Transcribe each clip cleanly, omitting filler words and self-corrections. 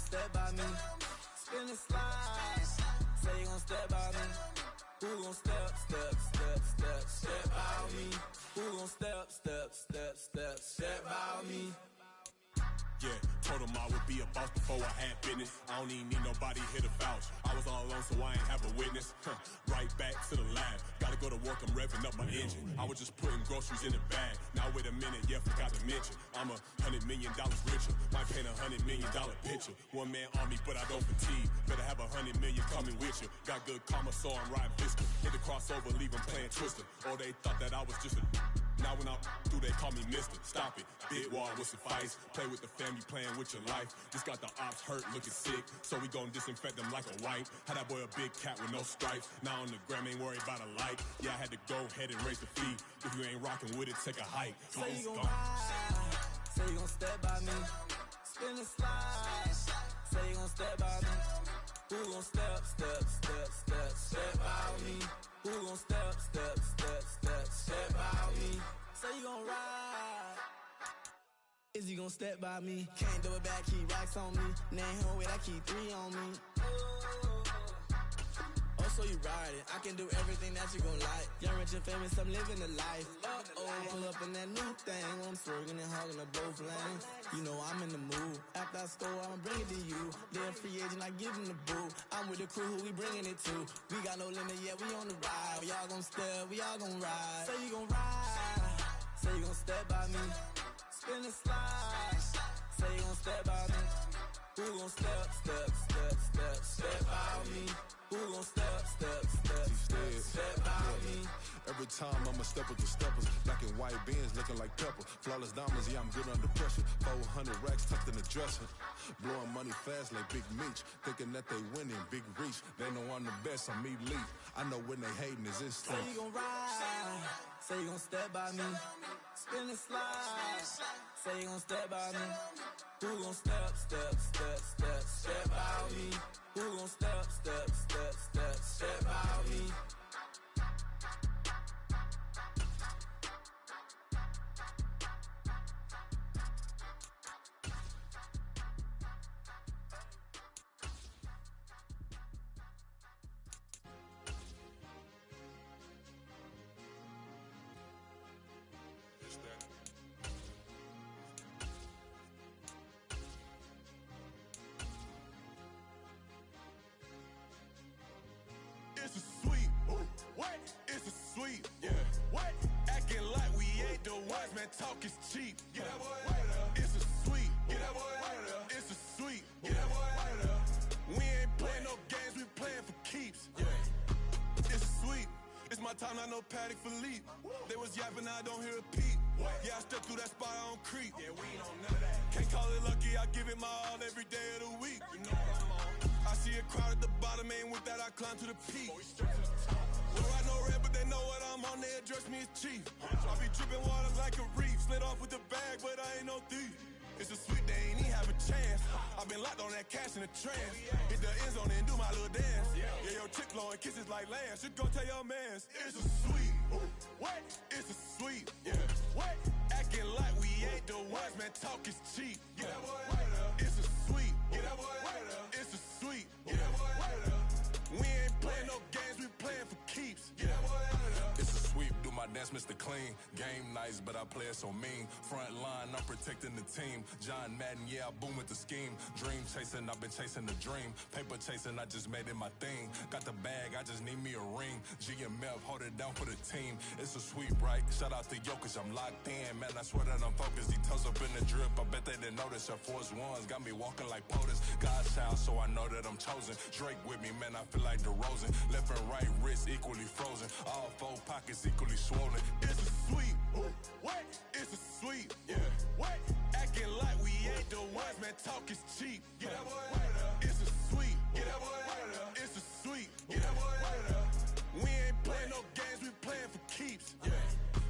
step by me? Spin and slide. Say you gon' step by me. Who gon' step by me? Who gon' step by me? Yeah, told him I would be a boss before I had business. I don't even need nobody here to vouch. I was all alone, so I ain't have a witness. Right back to the lab. Gotta go to work, I'm revving up my engine. I was just putting groceries in the bag. Now wait a minute, yeah, forgot to mention. I'm $100 million richer. Might paint $100 million picture. One man army, but I don't fatigue. Better have 100 million coming with you. Got good karma, so I'm riding fiscal. Hit the crossover, leave them playing Twister. Or they thought that I was just a. Now when I do, they call me Mister. Stop it, big wall with some fights. Play with the family, playing with your life. Just got the ops hurt, looking sick. So we gon' disinfect them like a wipe. Had that boy a big cat with no stripes. Now on the gram, ain't worried about a light. Yeah, I had to go ahead and raise the fee. If you ain't rocking with it, take a hike. Say you gon' ride. Say you gon' step by me. Spin and slide. Say you gon' step by me. Who gon' step by me? Who gon' step by me? Say you gon' ride. Is he gon' step by me? Can't do it back, keep racks on me. Name home with I keep 3 on me. Oh, so you ride it. I can do everything that you gon' like. Young, rich, and famous, I'm living the life. Pull up in that new thing. I'm swerving and hogging up both lanes. You know I'm in the mood. After I score, I'ma bring it to you. They're a free agent, I give them the boo. I'm with the crew, who we bringing it to. We got no limit, yeah, we on the ride. We all gon' step, we all gon' ride. Say you gon' ride. Say you gon' step by me. Spin and slide. Say you gon' step by me. Who gon' step by me? Who gon' step by me? Every time I'ma step with the steppers. Black and white beans looking like pepper. Flawless diamonds, yeah, I'm good under pressure. 400 racks tucked in the dresser. Blowing money fast like Big Meech. Thinking that they winning, big reach. They know I'm the best, I'm elite. I know when they hating is instant. Say you gon' ride. Say you gon' step by me. Spin and slide. Say you gon' step by me. Who gon' step by me? Who gon' step by me? It's a sweep. What? It's a sweep. Yeah. What? Acting like we ain't the ones, man. Talk is cheap. Get that boy out of there. It's a sweep. Get that boy out of there. It's a sweep. Get that boy out of there. We ain't playing no games, we playing for keeps. Yeah. It's a sweep. It's my time, not no paddock for leap. They was yapping, I don't hear a peep. Yeah, I step through that spot, I don't creep. Yeah, we ain't on none of that. Can't call it lucky, I give it my all every day of the week. You know what I'm on. I see a crowd at the bottom, and with that I climb to the peak. Well, I know red, but they know what I'm on, they address me as chief. I be dripping water like a reef, slid off with the bag, but I ain't no thief. It's a sweet, they ain't even have a chance. I been locked on that cash in a trance. Hit the end zone and do my little dance. Yeah, your chick blowing kisses like Lance. You go tell your mans. It's a sweet. What? It's a sweet. Yeah. What? Acting like we ain't the ones, man. Talk is cheap. Get that boy out of there. It's a sweet. Get that boy out of there. It's a sweet. Get that boy out of there. We ain't playing no games, we playing for keeps. Get that boy out of there. It's a sweep, do my dance, Mr. Clean. Game nice, but I play it so mean. Front line, I'm protecting the team. John Madden, yeah, I boom with the scheme. Dream chasing, I've been chasing the dream. Paper chasing, I just made it my thing. Got the bag, I just need me a ring. GMF, hold it down for the team. It's a sweep, right? Shout out to Jokic, I'm locked in. Man, I swear that I'm focused. He toes up in the drip, I bet they didn't notice. Air Force Ones got me walking like POTUS. God's child, so I know that I'm chosen. Drake with me, man, I feel like DeRozan. Left and right wrist equally frozen. All 4 pockets equally swollen. It's a sweep. What? It's a sweep. Yeah. What? Acting like we ain't the ones, man. Talk is cheap. Get that boy out of there. It's a sweep. Get that boy out of there. It's a sweep. Get that boy out of there. We ain't playing no games, we playing for keeps. Yeah.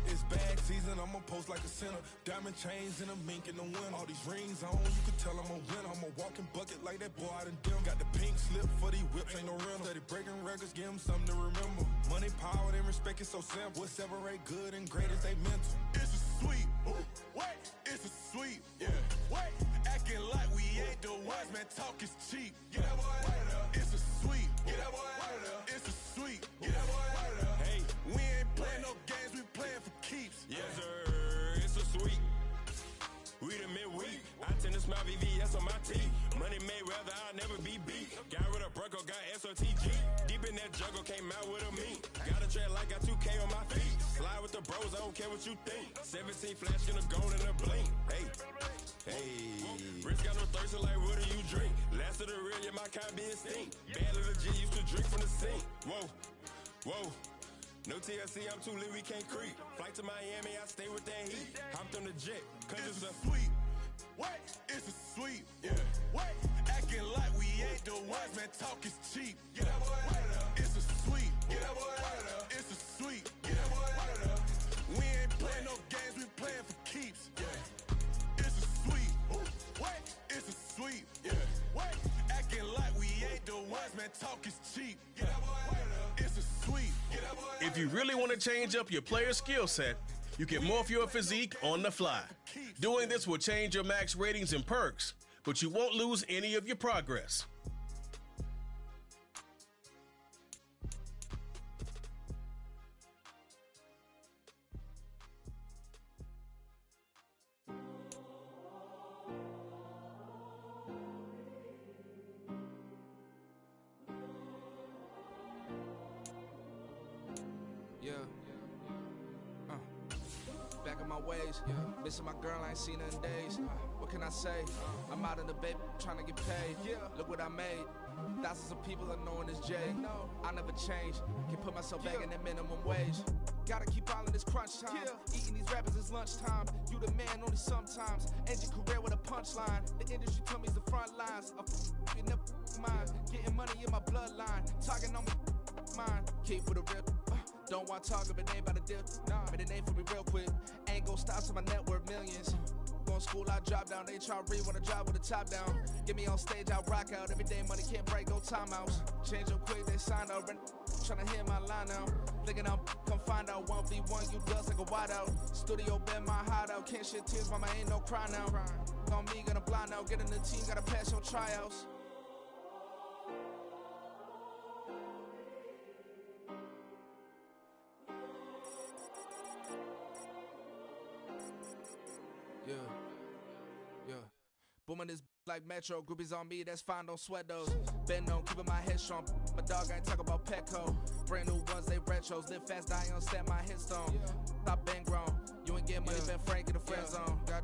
It's bag season, I'ma post like a sinner. Diamond chains and a mink in the wind. All these rings on, you can tell I'm a winner. I'm a walking bucket like that boy out in dim. Got the pink slip for these whips, ain't no rental. Steady breaking records, give them something to remember. Money, power, and respect is so simple. What separate good and great is they mental. It's a sweep. What? It's a sweep. Yeah. What? Acting like we ain't the ones, man. talk is cheap. Get that boy out of there. It's a sweep. Get that boy out of there. It's a sweep. Get that boy out of there. Hey, we ain't playing no games, we playing for keeps. Yes, sir, it's a sweep. We the midweek. I tend to smile VVS on my teeth. Money made rather I'll never be beat. Got rid of Bronco, got SOTG. Deep in that juggle, came out with a meat. Got a tread like got 2K on my feet. Slide with the bros, I don't care what you think. 17 flash in a gold and a blink. Hey, hey. Rich got no thirst, like what do you drink? Last of the real, yeah, my kind be extinct. Bad little G used to drink from the sink. Whoa, whoa. No TLC, I'm too lit, we can't creep. Flight to Miami, I stay with that heat. Hopped on the jet, cause it's a sweep. What? It's a sweep. Yeah. What? Acting like we ain't the ones, man. Talk is cheap. Get that boy out of there. It's a sweep. Get that boy out of there. It's a sweep. Get that boy out of there. We ain't playing no games, we playing for keeps. Yeah. It's a sweep. What? It's a sweep. Yeah. What? Acting like we ain't the ones, man. Talk is cheap. Get that boy out of there. It's a sweep. Get that boy. If you really want to change up your player skill set, you can morph your physique on the fly. Doing this will change your max ratings and perks, but you won't lose any of your progress. Back in my ways, missing my girl, I ain't seen her in days. What can I say? I'm out in the baby, trying to get paid. Look what I made. Thousands of people are knowing this J. I never change. Can put myself back in that minimum wage. Gotta keep all in this crunch time. Eating these rappers is lunchtime. You the man only sometimes. End your career with a punchline. The industry told me it's the front lines. You never mind. Getting money in my bloodline. Talking on me, mine. Keep with a real. Don't want to talk if it ain't about a deal. But it ain't for me real quick. Ain't gon' stop till my net worth millions. Going school, I drop down. They try to read when I drive with the top down. Get me on stage, I rock out. Every day money can't break, no timeouts. Change up quick, they sign up. Tryna hear my line now. Thinking I'm come find out. 1v1, you dust like a wideout. Studio been my hideout. Can't shed tears, mama ain't no cry now. On me, gonna blind out. Get in the team, gotta pass your tryouts. Yeah. Booming this like Metro. Groupies on me, that's fine, don't sweat those. Been on, keeping my head strong. My dog ain't talk about Petco. Brand new ones, they retros. Live fast, die on, stand my headstone. Stop been grown. You ain't get money, been frank in the friend zone. Got.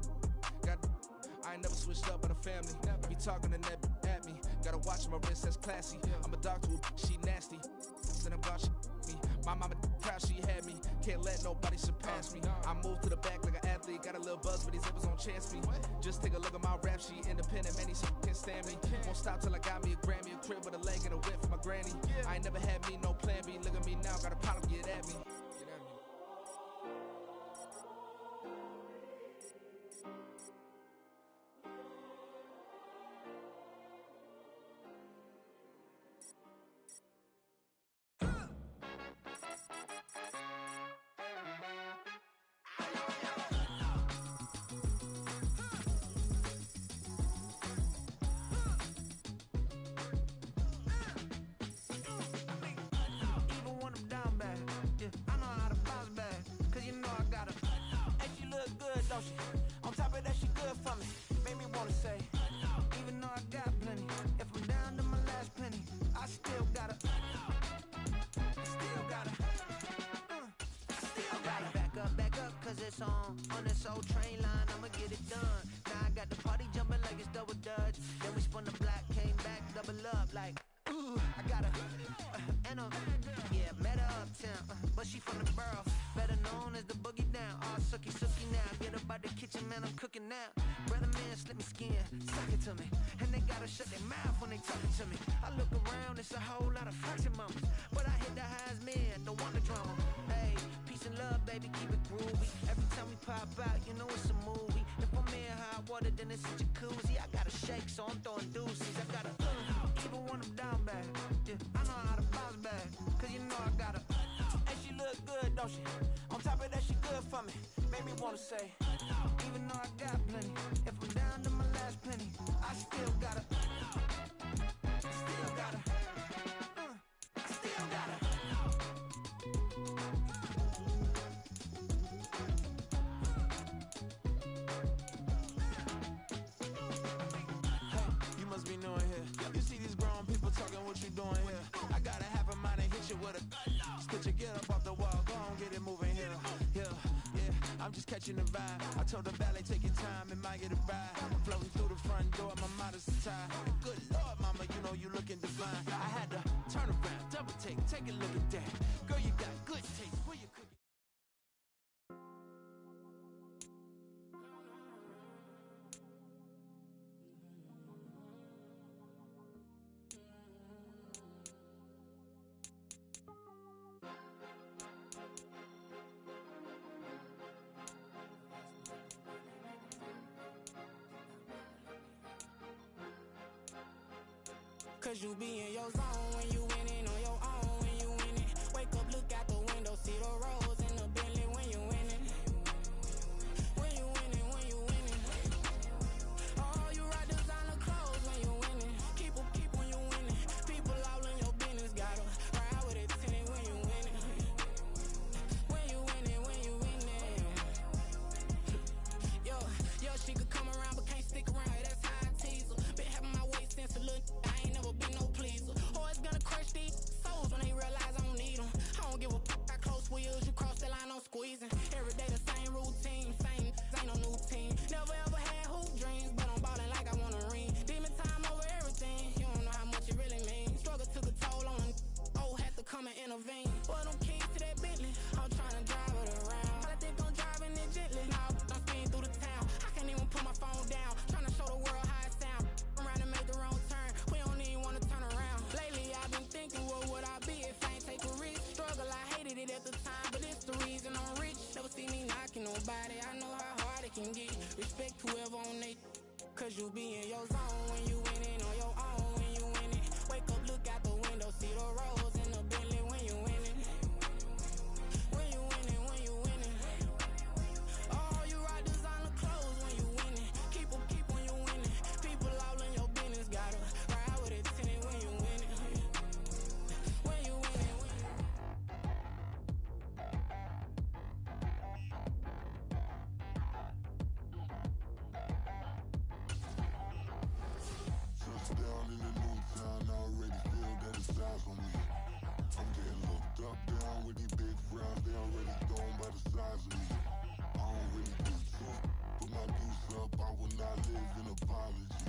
I ain't never switched up on the family. Be talking to that at me. Gotta watch my wrist, that's classy. I'm a dog to a she nasty. Then I'm gone, she me. My mama proud she had me. Can't let nobody surpass me. I move to the back like an athlete. Got a little buzz, but these zippers on chance me. Just take a look at my rap sheet. Independent, man, these can't stand me. Won't stop till I got me a Grammy, a crib with a leg and a whip for my granny. I ain't never had me no plan B. Look at me now, got a problem, get at me. On top of that, she good for me. Made me wanna say, even though I got plenty, if I'm down to my last penny, I still gotta back up, cause it's on this old train line, I'ma get it done. Now I got the party jumping like it's double dutch. Then we spun the block, came back, double up like, ooh, I got a, and yeah, met her uptown, but she from the borough, better known as the boogie down. All sucky now, get up out the kitchen, man, I'm cooking now. Brother man, slip me skin, suck it to me, and they gotta shut their mouth when they talking to me. I look around, it's a whole lot of fraction mamas, but I hit the highs, man, don't want the drama. Hey, peace and love, baby, keep it groovy. Every time we pop out, you know it's a movie. If I'm in hot water, then it's a jacuzzi. I gotta shake, so I'm throwing deuces. I gotta even when I'm down bad. Yeah, I know how to bounce back, cause you know I gotta. And she look good, don't she? On top of that, she good for me. Made me wanna say, even though I got plenty, if I'm down to my last penny, I still gotta. catching the vibe. I told the valet, take your time, it might get a ride. Floating through the front door, my modest tie. Good Lord, mama, you know you looking divine. I had to turn around, double take a look at that. Girl, you got good taste, where you cooking? Cause you be in your zone when you winning on your own when you winning. Wake up, look out the window, see the rose in the Bentley when you winning. When you winning, when you winning. Oh, you rock designer clothes when you winning. Keep when you winning. People all in your business, gotta ride with it tinted when you winning. When you winning, when you winning. Yo, she could come around but can't stick around, that's how I tease her. Been having my weight since a little, I ain't never been no pleaser. Always gonna crush these souls when they realize I don't need them. I don't give a f***, I close wheels, you cross the line, I'm squeezing. Every day the same routine, same, ain't no new team. Never ever had hoop dreams, but I'm ballin' like I want a ring. Demon time over everything, you don't know how much it really means. Struggle took a toll on them, oh, had to come and intervene. Boy, them keys to that Bentley, I'm tryna drive it around. All I think I'm driving it gently, now I'm speeding through the town. I can't even put my phone down, tryna show the world how it sound. I'm around to make the wrong turn, we don't even wanna turn around. Lately I've been thinking, what would I be if I ain't take a risk? Struggle, I hated it at the time, but it's the reason I'm rich. Never see me knocking nobody, I know how hard it can get. Respect whoever on they, cause you be in your zone when you winning on your own when you winning. Wake up, look out the window, see the rose in the Bentley when you winning. When you winning, when you winning. Oh, you rock designer clothes when you winning. Keep when you winning. People all in your business, gotta ride with it tinted when you winning. When you winning, when you Touchdown in the new town, I already feel that it's eyes on me. I'm getting looked up, down with these big frowns, they already thrown by the size of me. I don't really do too, put my deuce up, I will not live in apology.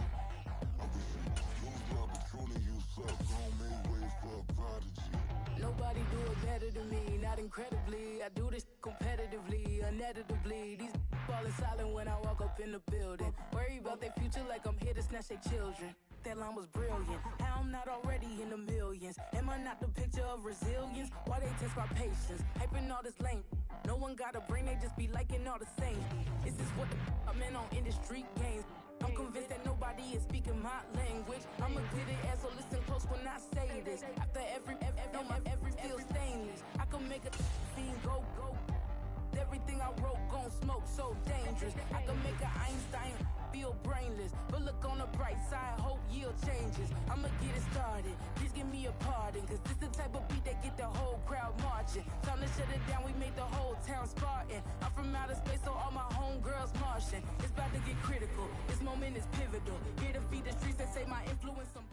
I wish you lose love, but truly you suck, gon' make way for a prodigy. Nobody do it better than me, not incredibly. I do this competitively, uneditably. These falling silent when I walk up in the building. Worry about their future like I'm here to snatch their children. That line was brilliant. How I'm not already in the millions? Am I not the picture of resilience? Why they test my patience? Hyping all this lame. No one got a brain, they just be liking all the same. Is this what the I'm in on industry games? I'm convinced that nobody is speaking my language. I'm a good ass, so listen close when I say this. After every feel stainless. I can make a scene go. Everything I wrote gon' smoke, so dangerous. I can make an Einstein feel brainless. But look on the bright side, hope yield changes. I'ma get it started, please give me a pardon. Cause this the type of beat that get the whole crowd marching. Time to shut it down, we make the whole town Spartan. I'm from outer space, so all my homegirls Martian. It's about to get critical, this moment is pivotal. Here to feed the streets that say my influence some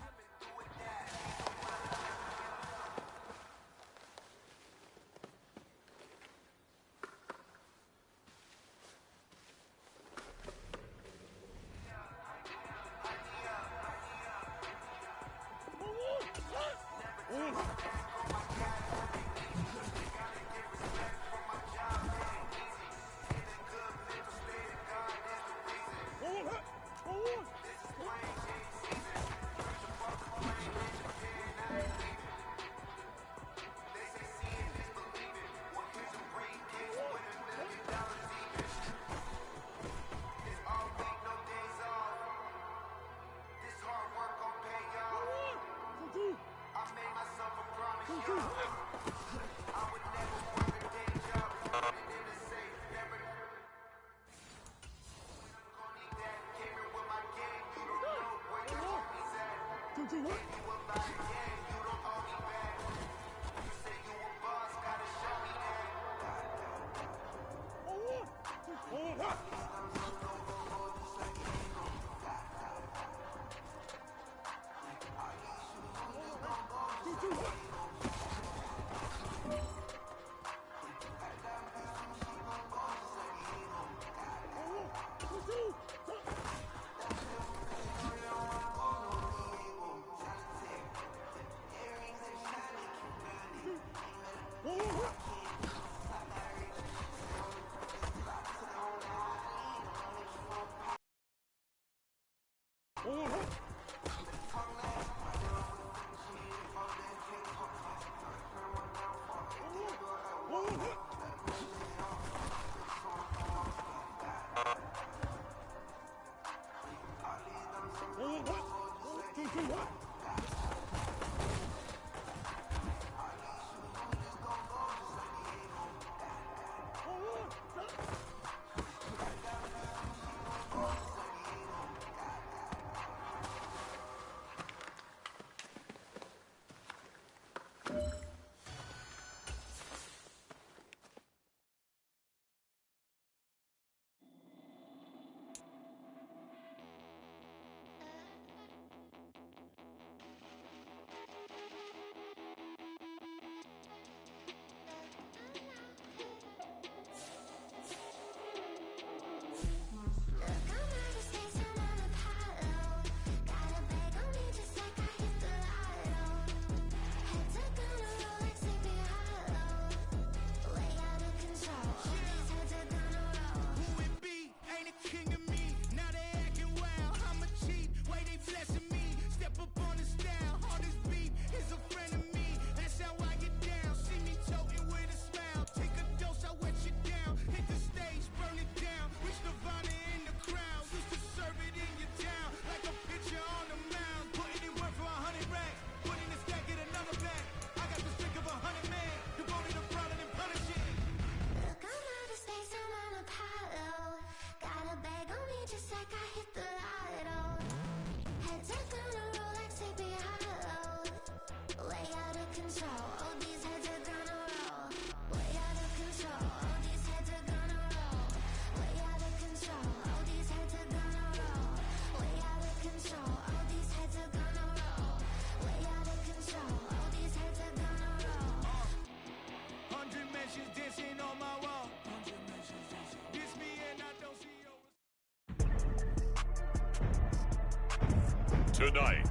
Tonight,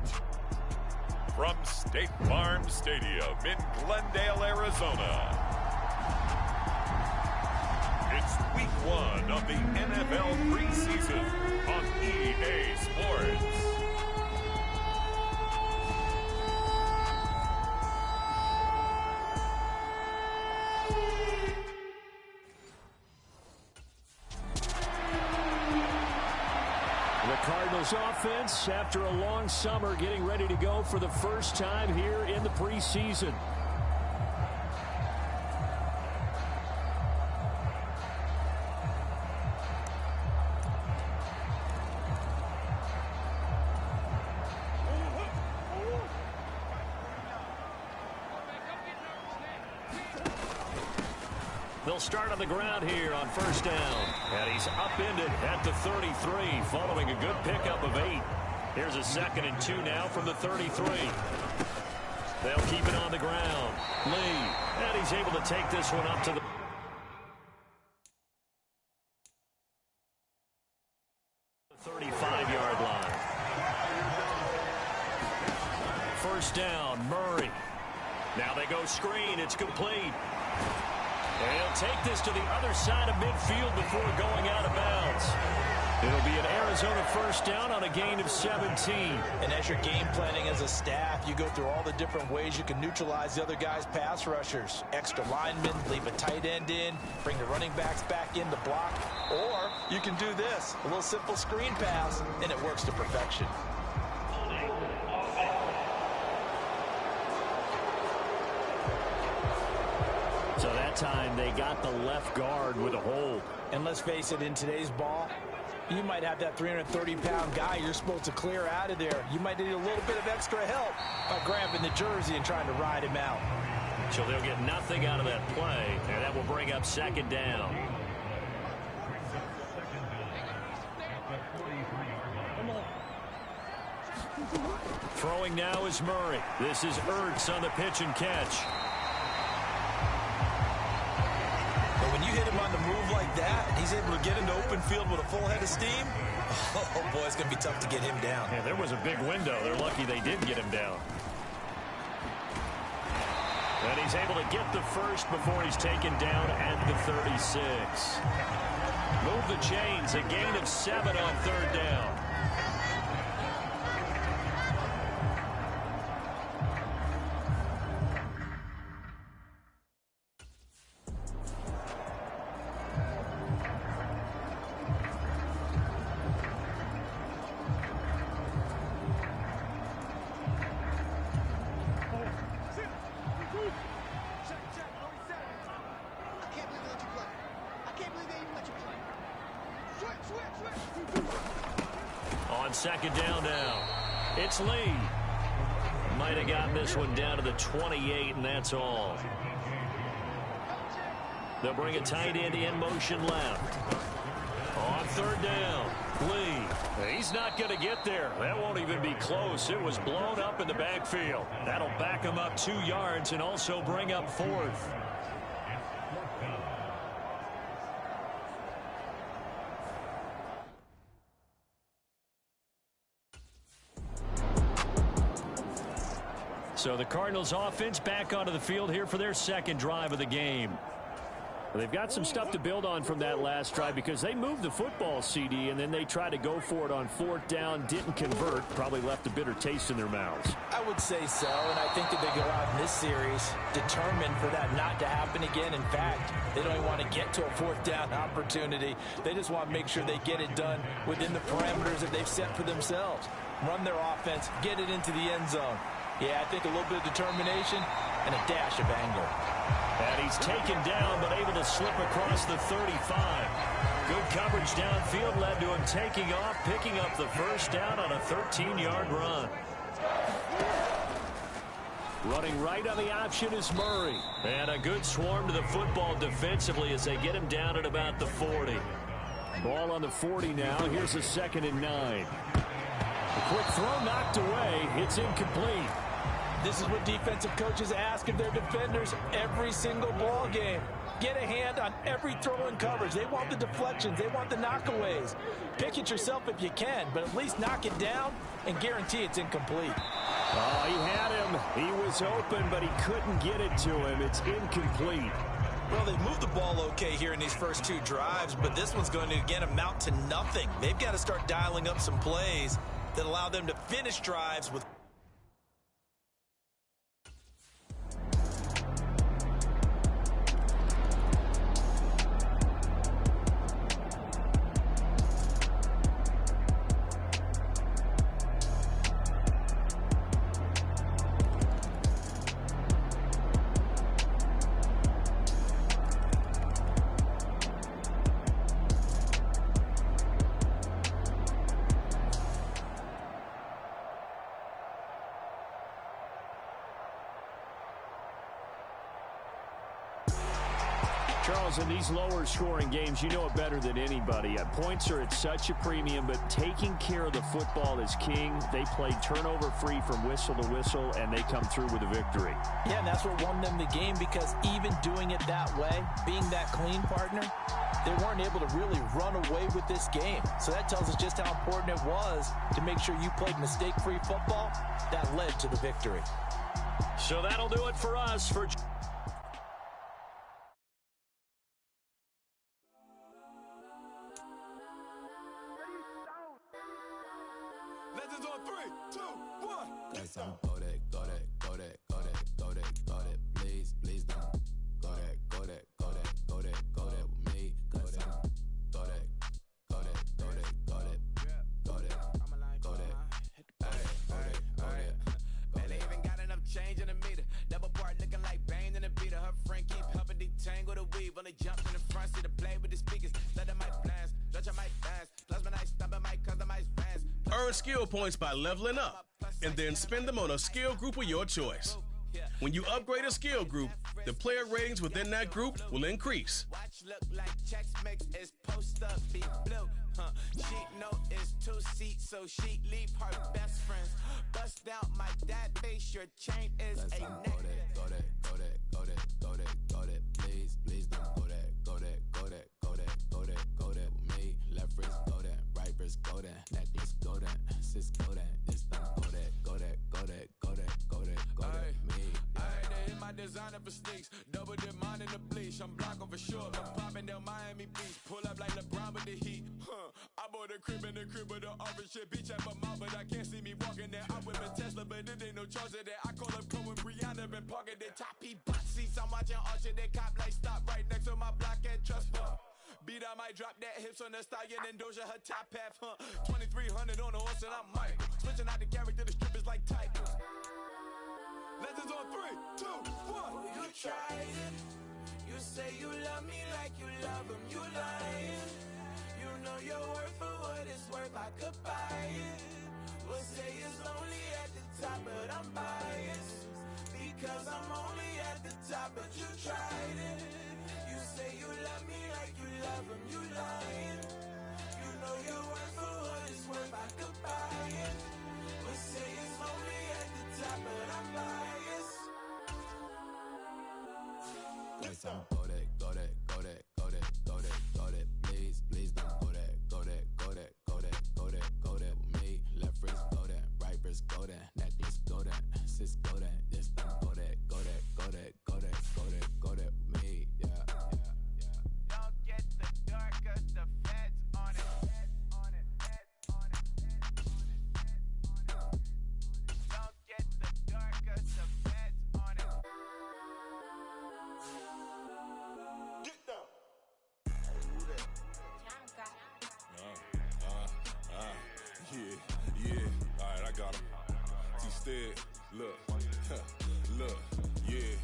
from State Farm Stadium in Glendale, Arizona, it's week 1 of the NFL preseason on EA Sports. Cardinals offense, after a long summer, getting ready to go for the first time here in the preseason. They'll start on the ground here on first down. And he's upended at the 33 following a good pickup of 8. Here's a 2nd and 2 now from the 33. They'll keep it on the ground. Lee, and he's able to take this one up to the 35-yard line. First down, Murray. Now they go screen. It's complete. And he'll take this to the other side of midfield before going out of bounds. It'll be an Arizona first down on a gain of 17. And as you're game planning as a staff, you go through all the different ways you can neutralize the other guy's pass rushers. Extra linemen, leave a tight end in, bring the running backs back in to block. Or you can do this, a little simple screen pass, and it works to perfection. So that time they got the left guard with a hold. And let's face it, in today's ball, you might have that 330-pound guy you're supposed to clear out of there. You might need a little bit of extra help by grabbing the jersey and trying to ride him out. So they'll get nothing out of that play, and that will bring up 2nd down. Throwing now is Murray. This is Ertz on the pitch and catch. When you hit him on the move like that, and he's able to get into open field with a full head of steam, oh boy, it's going to be tough to get him down. Yeah, there was a big window. They're lucky they did get him down. And he's able to get the first before he's taken down at the 36. Move the chains, a gain of 7 on 3rd down. second down now. It's Lee. Might have gotten this one down to the 28, and that's all. They'll bring a tight end in motion left. On third down, Lee. He's not going to get there. That won't even be close. It was blown up in the backfield. That'll back him up 2 yards and also bring up fourth. So the Cardinals offense back onto the field here for their second drive of the game. Well, they've got some stuff to build on from that last drive because they moved the football, CD, and then they tried to go for it on fourth down, didn't convert, probably left a bitter taste in their mouths. I would say so, and I think that they go out in this series determined for that not to happen again. In fact, they don't even want to get to a fourth down opportunity. They just want to make sure they get it done within the parameters that they've set for themselves. Run their offense, get it into the end zone. Yeah, I think a little bit of determination and a dash of anger. And he's taken down, but able to slip across the 35. Good coverage downfield led to him taking off, picking up the first down on a 13-yard run. Running right on the option is Murray. And a good swarm to the football defensively as they get him down at about the 40. Ball on the 40 now. Here's a 2nd and 9. A quick throw knocked away. It's incomplete. This is what defensive coaches ask of their defenders every single ball game. Get a hand on every throw in coverage. They want the deflections. They want the knockaways. Pick it yourself if you can, but at least knock it down and guarantee it's incomplete. Oh, he had him. He was open, but he couldn't get it to him. It's incomplete. Well, they've moved the ball okay here in these first 2 drives, but this one's going to, again, amount to nothing. They've got to start dialing up some plays that allow them to finish drives with Charles, in these lower scoring games, you know it better than anybody. Points are at such a premium, but taking care of the football is king. They played turnover free from whistle to whistle, and they come through with a victory. Yeah, and that's what won them the game, because even doing it that way, being that clean partner, they weren't able to really run away with this game. So that tells us just how important it was to make sure you played mistake-free football. That led to the victory. So that'll do it for us. Legends on 3, 2, 1. That's on go that, go that, go that, go that, go that, go that. Please, please don't go that, go that, go that, go that, go that with me. Go that, go that, go that, go that, go that, go that, go that. Man, they even got enough change in the meter. Double part looking like Bane in the beater. Her friend keep helping detangle the weave. Only jumped in the front seat to play with the speakers. Let them mic blast, stretch your mic dance. Plus when I stumble, mic customize fans. Earn skill points by leveling up, and then spend them on a skill group of your choice. When you upgrade a skill group, the player ratings within that group will increase. Watch look like checks mix is post up be blue. Sheet note is 2 seats, so she leave her best friends. Bust out my dad face, your chain is That's a on neck. go that, go that, go that, go that, go that, go that. Please, please don't go that, go that, go that, go that, go that, go that with me. Left wrist go that, right wrist go that, necklace go that, sis go that, it's done go that, go that, go that, go that, go that, go that with me. Alright, they hit my designer for sneaks. Double dip mine in the bleach. I'm blocking for sure. I'm popping down Miami Beach. Pull up like LeBron with the heat. I bought a crib in the crib with the office shit. Beach at my mouth, but I can't see me walking there. I whip a Tesla, but it ain't no charge of that. I call up Cohen, Brianna, been parking the top P bot seats. I'm watching Archer, they cop like stop right next to my block at Trust Fund. Beat, I might drop that hips on the stallion and Doja her top half, 2300 on the horse and I'm Mike. Switching out the character, the strip is like type. Legends on 3, 2, 1. You try it. You say you love me like you love him. You lying. You know your worth for what it's worth. I could buy it. say it's lonely at the top, but I'm biased. Because I'm only at the top, but you tried it. You say you love me like you love him, you lying. You know you're worth for what it's worth, I could buy it. But say it's lonely at the top, but I'm biased. Go that, go that, go that, go that, go that, go that. Please, please don't go that, go that, go that, go that, go that, go that with me. Left wrist, go that, right wrist, go that, necklace, go that, sis, go that, this thing, go that, go that, go that, go that, go that, go that with me. Yeah, yeah, yeah. Don't get the dark, cause the feds on it. Don't get the dark, cause the feds on it. Get down. Yeah. All right, I got him. Instead, look, yeah.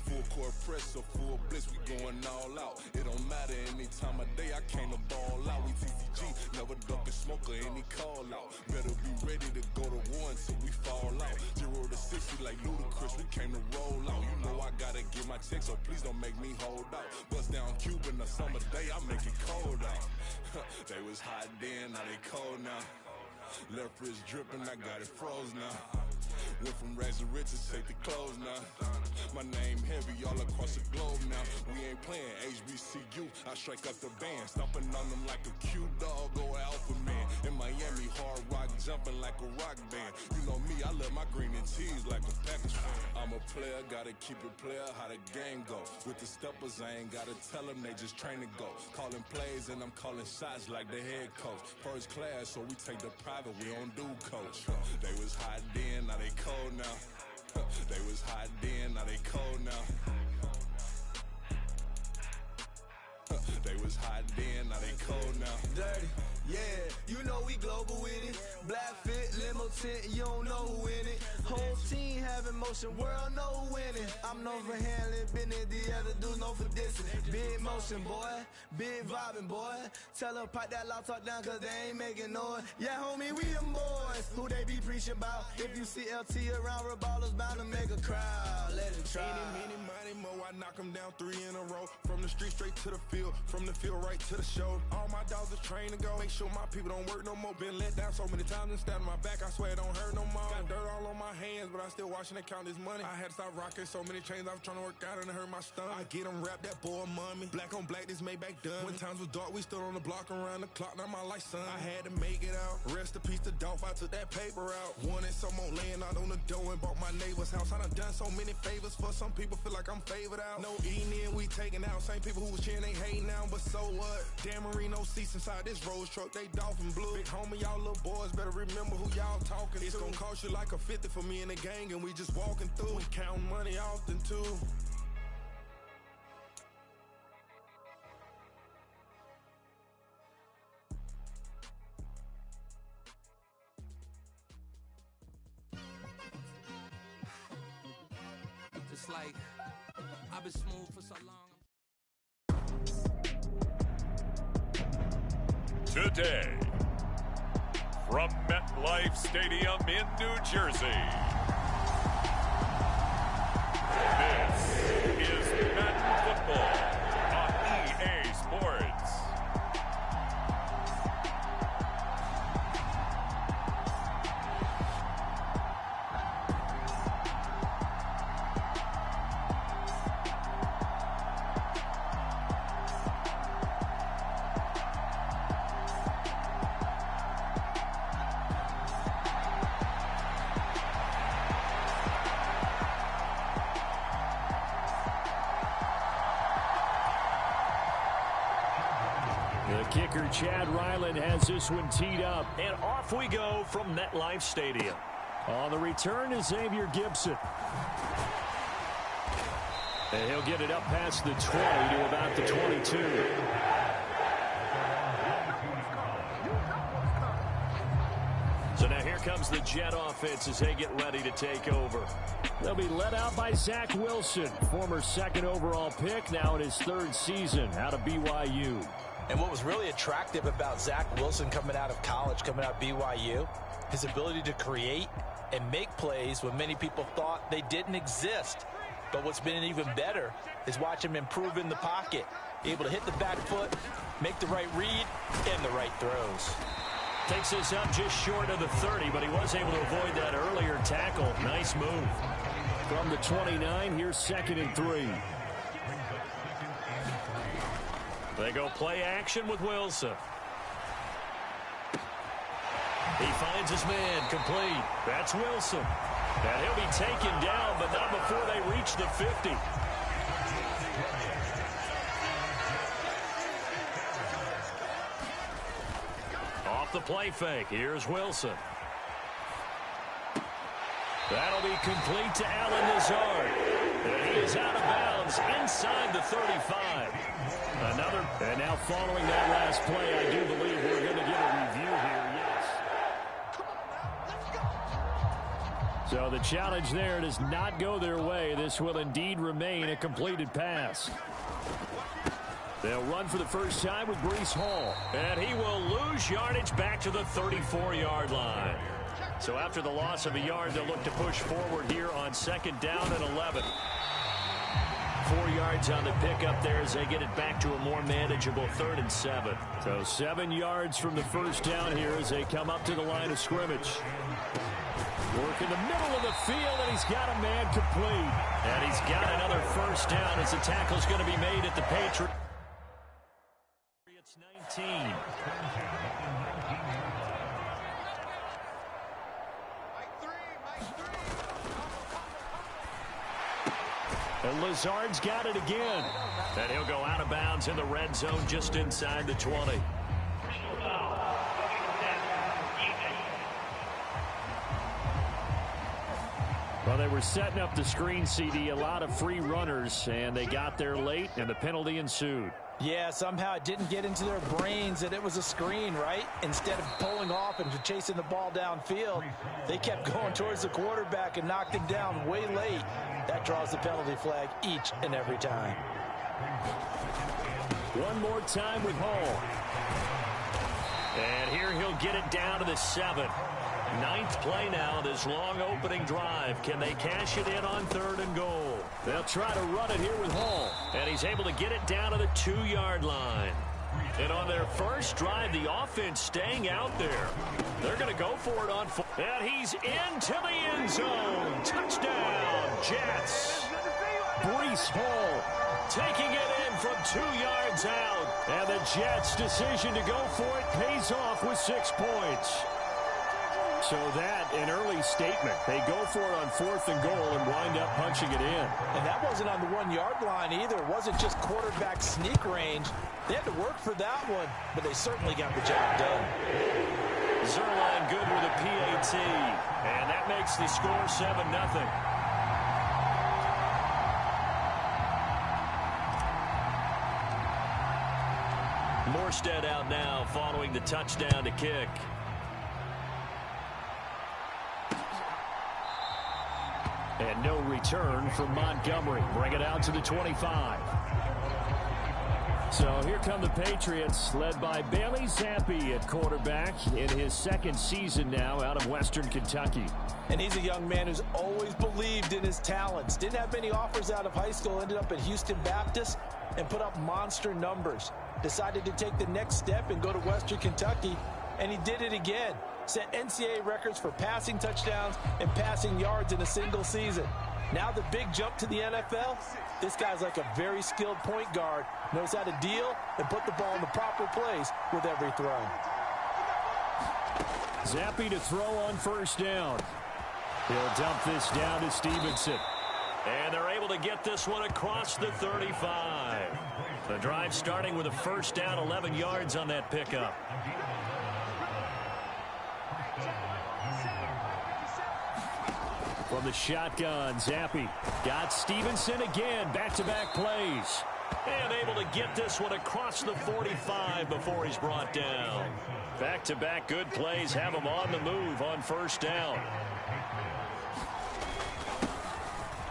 Full court press or full blitz, we going all out. It don't matter any time of day, I came to ball out. We TCG, never duck a smoker, any call out. Better be ready to go to war until we fall out. 0 to 60 like Ludacris, we came to roll out. You know I gotta get my check, so please don't make me hold out. Bust down Cuban a summer day, I make it cold out. They was hot then, now they cold now. Left wrist dripping, I got it froze now. Went from rags to riches, take the clothes now. My name heavy all across the globe now. We ain't playing HBCU, I strike up the band. Stomping on them like a cute dog or alpha man. In Miami, hard rock jumping like a rock band. You know me, I love my green and tees like a Packers fan. I'm a player, gotta keep it player, how the game go. With the steppers, I ain't gotta tell them, they just train to go. Calling plays and I'm calling shots like the head coach. First class, so we take the private, we don't do coach. They was hot then, now they cold now. They was hot then, now they cold now. They was hot then, now they cold now. Dirty, yeah, you know we global with it. Black fit, limo tint, you don't know who in it. Whole team having motion, world know who winning. I'm known for handling business, the other dudes known for dissing. Big motion, boy, big vibing, boy. Tell her pipe that loud talk down, cause they ain't making noise. Yeah, homie, we them boys, who they be preaching about. If you see LT around, Reballers bound to make a crowd. Let it try. Eeny, meeny, mo, I knock them down 3 in a row. From the street straight to the field, from the field right to the show. All my dogs are trained to go. Make sure my people don't work no more. Been let down so many times and stand on my back, I swear it don't hurt no more. Got dirt all on my hands, but I still watching and count this money. I had to stop rocking so many chains, I was trying to work out and it hurt my stomach. I get them wrapped, that boy mommy. Black on black, this Maybach done. When times was dark, we stood on the block around the clock, now my life son. I had to make it out. Rest in peace to Dolph, I took that paper out. Wanted some more laying out on the dough and bought my neighbor's house. I done so many favors for some people, feel like I'm favored out. No eating in, we taking out. Same people who was cheering, they hating now, but so what? Dan Marino seats inside this Rolls truck, they dolphin blue. Big homie, y'all little boys better remember who y'all talking to. It's gonna cost you like a 50 for me and the gang, and we just walking through. We counting money often too. Just like I've been smooth for so long. Today, from MetLife Stadium in New Jersey, this is Madden Football on EA Sports. The kicker, Chad Ryland, has this one teed up. And off we go from MetLife Stadium. On the return is Xavier Gibson. And he'll get it up past the 20 to about the 22. So now here comes the Jet offense as they get ready to take over. They'll be led out by Zach Wilson, former 2nd overall pick, now in his 3rd season out of BYU. And what was really attractive about Zach Wilson coming out of college, coming out of BYU, his ability to create and make plays when many people thought they didn't exist. But what's been even better is watch him improve in the pocket, able to hit the back foot, make the right read, and the right throws. Takes this up just short of the 30, but he was able to avoid that earlier tackle. Nice move. From the 29, here's 2nd and 3. They go play action with Wilson. He finds his man, complete. That's Wilson. And he'll be taken down, but not before they reach the 50. Off the play fake, here's Wilson. That'll be complete to Allen Lazard. And he is out of bounds inside the 35. Another, and now following that last play, I do believe we're going to get a review here, yes. So the challenge there does not go their way. This will indeed remain a completed pass. They'll run for the first time with Breece Hall. And he will lose yardage back to the 34-yard line. So after the loss of a yard, they'll look to push forward here on 2nd down and 11. 4 yards on the pickup there as they get it back to a more manageable 3rd and 7. So 7 yards from the first down here as they come up to the line of scrimmage. Work in the middle of the field, and he's got a man complete. And he's got another first down as the tackle's going to be made at the Patriots. 19. And Lazard's got it again. And he'll go out of bounds in the red zone just inside the 20. Well, they were setting up the screen, CD, a lot of free runners, and they got there late, and the penalty ensued. Yeah, somehow it didn't get into their brains that it was a screen, right? Instead of pulling off and chasing the ball downfield, they kept going towards the quarterback and knocked him down way late. That draws the penalty flag each and every time. One more time with Hall. And here he'll get it down to the 7. 9th play now, this long opening drive. Can they cash it in on 3rd and goal? They'll try to run it here with Hall. And he's able to get it down to the 2-yard line. And on their first drive, the offense staying out there. They're going to go for it on 4. And he's into the end zone. Touchdown, Jets. Breece Hall taking it in from 2 yards out. And the Jets' decision to go for it pays off with 6 points. So that, an early statement. They go for it on 4th and goal and wind up punching it in. And that wasn't on the 1-yard line either. It wasn't just quarterback sneak range. They had to work for that one, but they certainly got the job done. Zerline good with a PAT. And that makes the score 7-0. Morstead out now following the touchdown to kick. And no return from Montgomery. Bring it out to the 25. So here come the Patriots, led by Bailey Zappi at quarterback in his 2nd season now out of Western Kentucky. And he's a young man who's always believed in his talents. Didn't have many offers out of high school, ended up at Houston Baptist and put up monster numbers. Decided to take the next step and go to Western Kentucky, and he did it again. Set NCAA records for passing touchdowns and passing yards in a single season. Now the big jump to the NFL. This guy's like a very skilled point guard. Knows how to deal and put the ball in the proper place with every throw. Zappi to throw on 1st down. He'll dump this down to Stevenson. And they're able to get this one across the 35. The drive starting with a 1st down, 11 yards on that pickup. From the shotgun, Zappi got Stevenson again, back-to-back plays. And able to get this one across the 45 before he's brought down. Back-to-back good plays have him on the move on 1st down.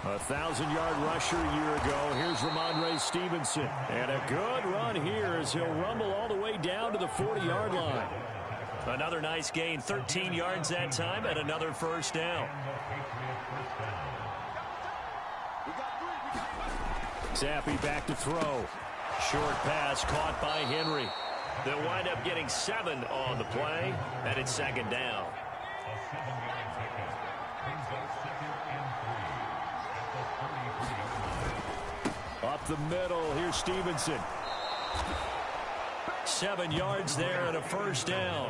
A 1,000-yard rusher a year ago. Here's Ramondre Stevenson. And a good run here as he'll rumble all the way down to the 40-yard line. Another nice gain, 13 yards that time, and another first down. Zappi back to throw. Short pass caught by Henry. They'll wind up getting 7 on the play, and it's second down. Up the middle, here's Stevenson. 7 yards there and a first down.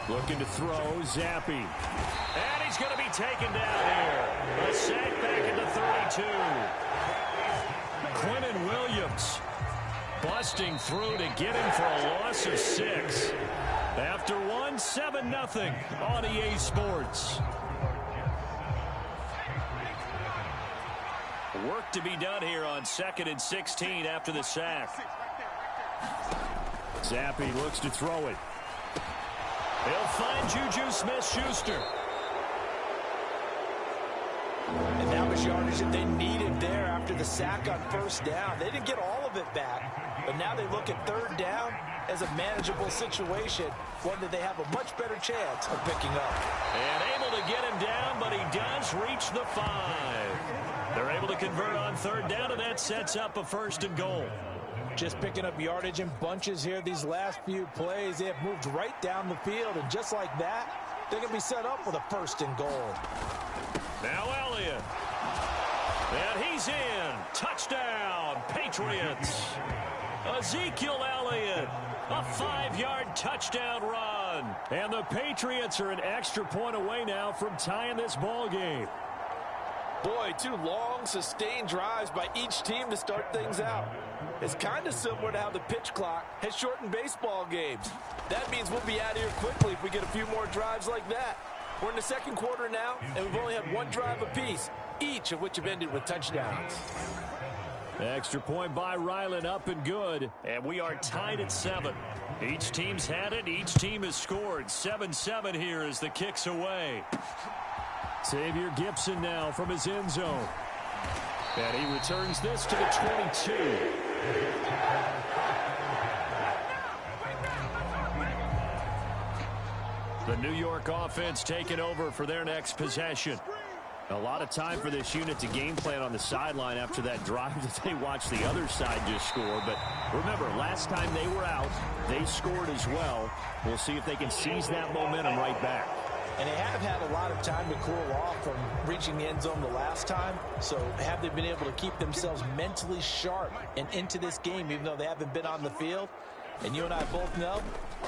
Looking to throw, Zappi. And he's going to be taken down here. A sack back at the 32. Quentin Williams busting through to get him for a loss of 6. After 7-0 on EA Sports. Work to be done here on 2nd and 16 after the sack. Zappi looks to throw it. He'll find Juju Smith-Schuster. And that was yardage that they needed there after the sack on first down. They didn't get all of it back, but now they look at third down as a manageable situation, one that they have a much better chance of picking up. And able to get him down, but he does reach the 5. They're able to convert on third down, and that sets up a 1st and goal. Just picking up yardage in bunches here these last few plays. They have moved right down the field, and just like that, they're going to be set up with a 1st and goal. Now Elliott. And he's in. Touchdown, Patriots. Ezekiel Elliott. A 5-yard touchdown run. And the Patriots are an extra point away now from tying this ball game. Boy, 2 long, sustained drives by each team to start things out. It's kind of similar to how the pitch clock has shortened baseball games. That means we'll be out of here quickly if we get a few more drives like that. We're in the second quarter now, and we've only had 1 drive apiece, each of which have ended with touchdowns. Extra point by Ryland, up and good. And we are tied at 7. Each team's had it. Each team has scored. 7-7 here as the kick's away. Xavier Gibson now from his end zone. And he returns this to the 22. The New York offense taking over for their next possession. A lot of time for this unit to game plan on the sideline after that drive that they watched the other side just score. But remember, last time they were out, they scored as well. We'll see if they can seize that momentum right back. And they have had a lot of time to cool off from reaching the end zone the last time. So have they been able to keep themselves mentally sharp and into this game, even though they haven't been on the field? And you and I both know,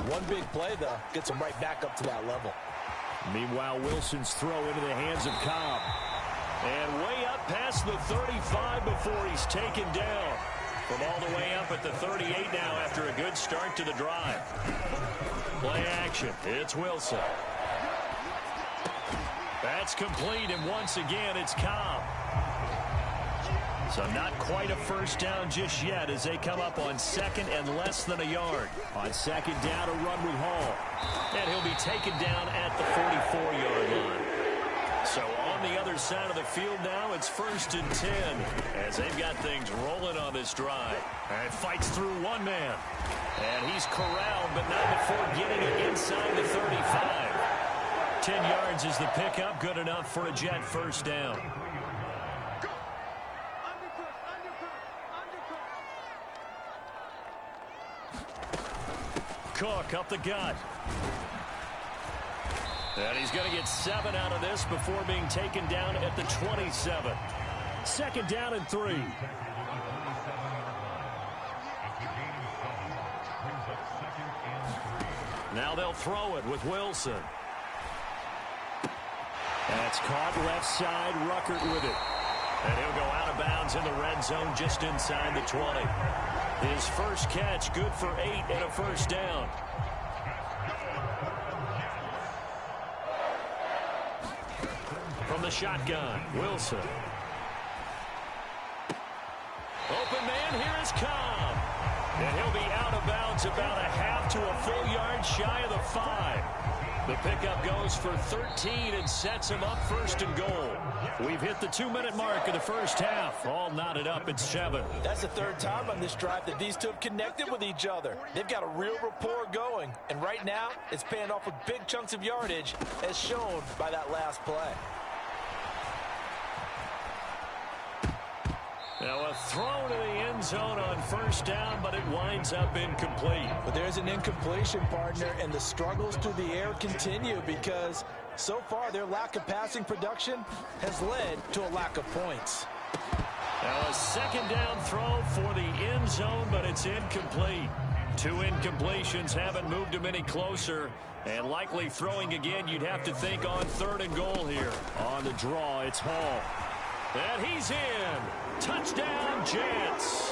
one big play, though, gets them right back up to that level. Meanwhile, Wilson's throw into the hands of Cobb. And way up past the 35 before he's taken down. From all the way up at the 38 now after a good start to the drive. Play action. It's Wilson. That's complete, and once again, it's Cobb. So not quite a first down just yet as they come up on 2nd and less than a yard. On 2nd down, a run with Hall. And he'll be taken down at the 44-yard line. So on the other side of the field now, it's 1st and 10 as they've got things rolling on this drive. And fights through one man. And he's corralled, but not before getting it inside the 35. 10 yards is the pickup, good enough for a Jet first down. Cook up the gut. And he's going to get 7 out of this before being taken down at the 27. 2nd down and 3. Now they'll throw it with Wilson. That's caught left side, Ruckert with it. And he'll go out of bounds in the red zone just inside the 20. His first catch, good for 8 and a first down. From the shotgun, Wilson. Open man, here is Cobb. And he'll be out of bounds gains about a half to a full yard shy of the 5. The pickup goes for 13 and sets him up first and goal. We've hit the 2-minute mark of the first half. All knotted up at 7. That's the third time on this drive that these two have connected with each other. They've got a real rapport going. And right now, it's paying off with big chunks of yardage, as shown by that last play. Now a throw to the end zone on first down, but it winds up incomplete. But there's an incompletion, partner, and the struggles through the air continue because so far their lack of passing production has led to a lack of points. Now a second down throw for the end zone, but it's incomplete. 2 incompletions haven't moved him any closer, and likely throwing again, you'd have to think on 3rd and goal here. On the draw, it's Hall. And he's in. Touchdown, Jets.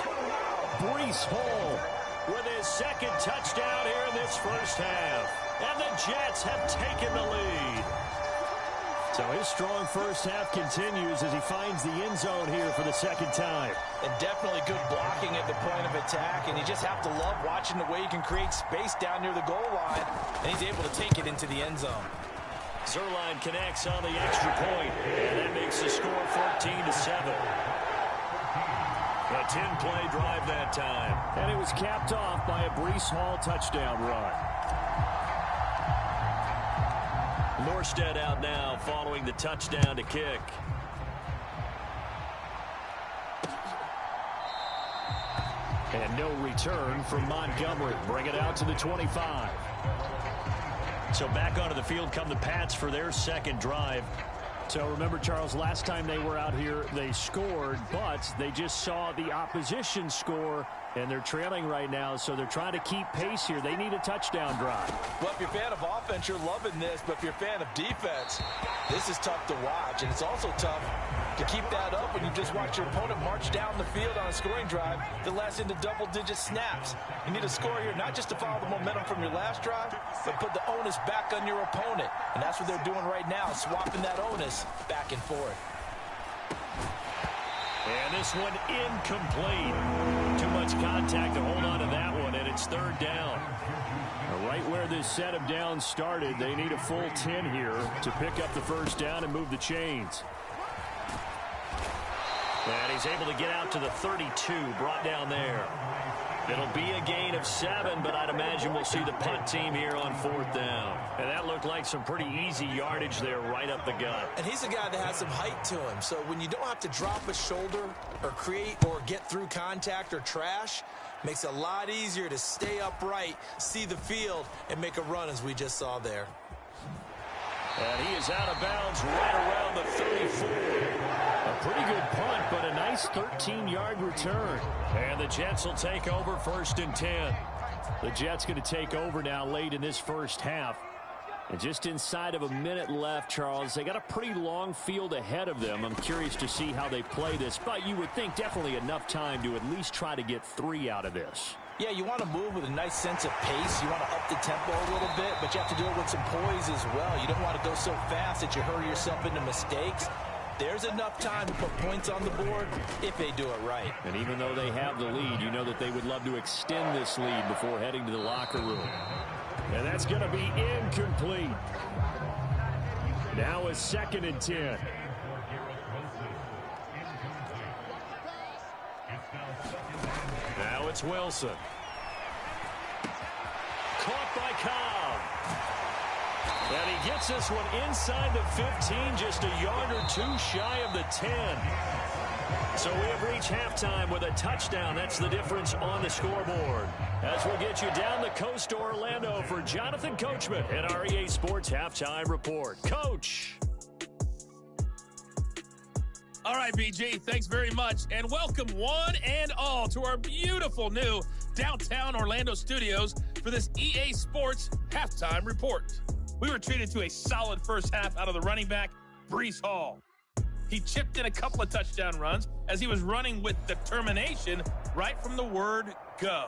Breece Hall with his second touchdown here in this first half. And the Jets have taken the lead. So his strong first half continues as he finds the end zone here for the second time. And definitely good blocking at the point of attack. And you just have to love watching the way he can create space down near the goal line. And he's able to take it into the end zone. Zuerlein connects on the extra point, and that makes the score 14-7. A 10-play drive that time. And it was capped off by a Breece Hall touchdown run. Morstead out now following the touchdown to kick. And no return from Montgomery. Bring it out to the 25. So back onto the field come the Pats for their second drive. So remember, Charles, last time they were out here, they scored, but they just saw the opposition score, and they're trailing right now, so they're trying to keep pace here. They need a touchdown drive. Well, if you're a fan of offense, you're loving this, but if you're a fan of defense, this is tough to watch, and it's also tough to keep that up when you just watch your opponent march down the field on a scoring drive that lasts into double-digit snaps. You need a score here, not just to follow the momentum from your last drive, but put the onus back on your opponent. And that's what they're doing right now, swapping that onus back and forth. And this one incomplete. Too much contact to hold on to that one, and it's 3rd down. Right where this set of downs started, they need a full 10 here to pick up the first down and move the chains. And he's able to get out to the 32, brought down there. It'll be a gain of 7, but I'd imagine we'll see the punt team here on 4th down. And that looked like some pretty easy yardage there right up the gut. And he's a guy that has some height to him. So when you don't have to drop a shoulder or create or get through contact or trash, makes it a lot easier to stay upright, see the field, and make a run as we just saw there. And he is out of bounds right around the 34. A pretty good punt, but a nice 13-yard return. And the Jets will take over 1st and 10. The Jets going to take over now late in this first half. And just inside of a minute left, Charles, they got a pretty long field ahead of them. I'm curious to see how they play this, but you would think definitely enough time to at least try to get 3 out of this. Yeah, you want to move with a nice sense of pace. You want to up the tempo a little bit, but you have to do it with some poise as well. You don't want to go so fast that you hurry yourself into mistakes. There's enough time to put points on the board if they do it right. And even though they have the lead, you know that they would love to extend this lead before heading to the locker room. And that's going to be incomplete. Now a 2nd and 10. Now it's Wilson. Caught by Cobb. And he gets this one inside the 15, just a yard or 2 shy of the 10. So we have reached halftime with a touchdown. That's the difference on the scoreboard. As we'll get you down the coast to Orlando for Jonathan Coachman at our EA Sports Halftime Report. Coach. All right, BG, thanks very much. And welcome one and all to our beautiful new downtown Orlando studios for this EA Sports Halftime Report. We were treated to a solid first half out of the running back, Breece Hall. He chipped in a couple of touchdown runs as he was running with determination right from the word go.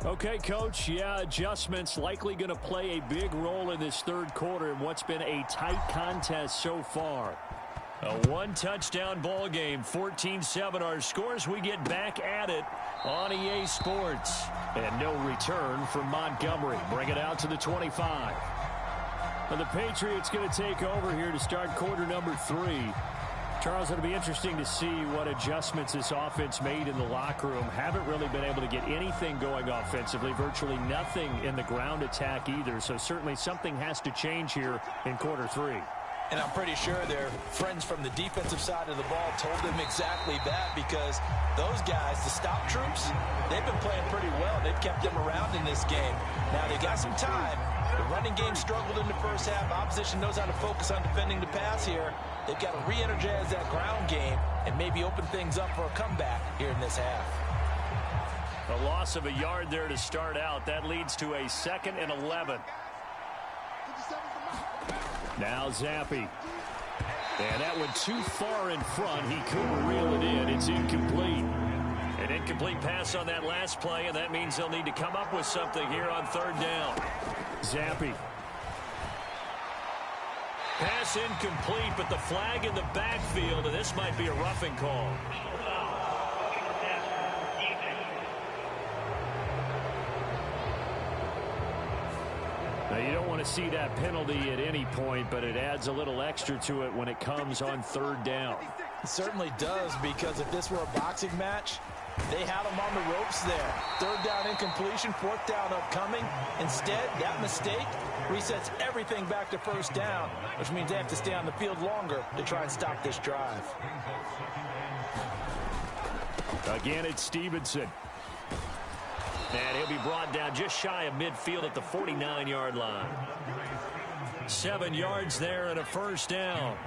Okay, Coach, adjustments likely going to play a big role in this third quarter in what's been a tight contest so far. A one-touchdown ball game, 14-7 our scores. We get back at it on EA Sports. And no return from Montgomery. Bring it out to the 25. And the Patriots going to take over here to start quarter number 3. Charles, it'll be interesting to see what adjustments this offense made in the locker room. Haven't really been able to get anything going offensively, virtually nothing in the ground attack either. So certainly something has to change here in quarter 3. And I'm pretty sure their friends from the defensive side of the ball told them exactly that, because those guys, the stop troops, they've been playing pretty well. They've kept them around in this game. Now they got some time. The running game struggled in the first half. Opposition knows how to focus on defending the pass here. They've got to re-energize that ground game and maybe open things up for a comeback here in this half. A loss of a yard there to start out. That leads to a 2nd and 11. Now Zappi. And that went too far in front. He couldn't reel it in. It's incomplete. An incomplete pass on that last play, and that means they'll need to come up with something here on 3rd down. Zappi. Pass incomplete, but the flag in the backfield, and this might be a roughing call. Now, you don't want to see that penalty at any point, but it adds a little extra to it when it comes on 3rd down. It certainly does, because if this were a boxing match, they had him on the ropes there. 3rd down incompletion, 4th down upcoming. Instead, that mistake resets everything back to 1st down, which means they have to stay on the field longer to try and stop this drive. Again, it's Stevenson. And he'll be brought down just shy of midfield at the 49-yard line. 7 yards there and a 1st down.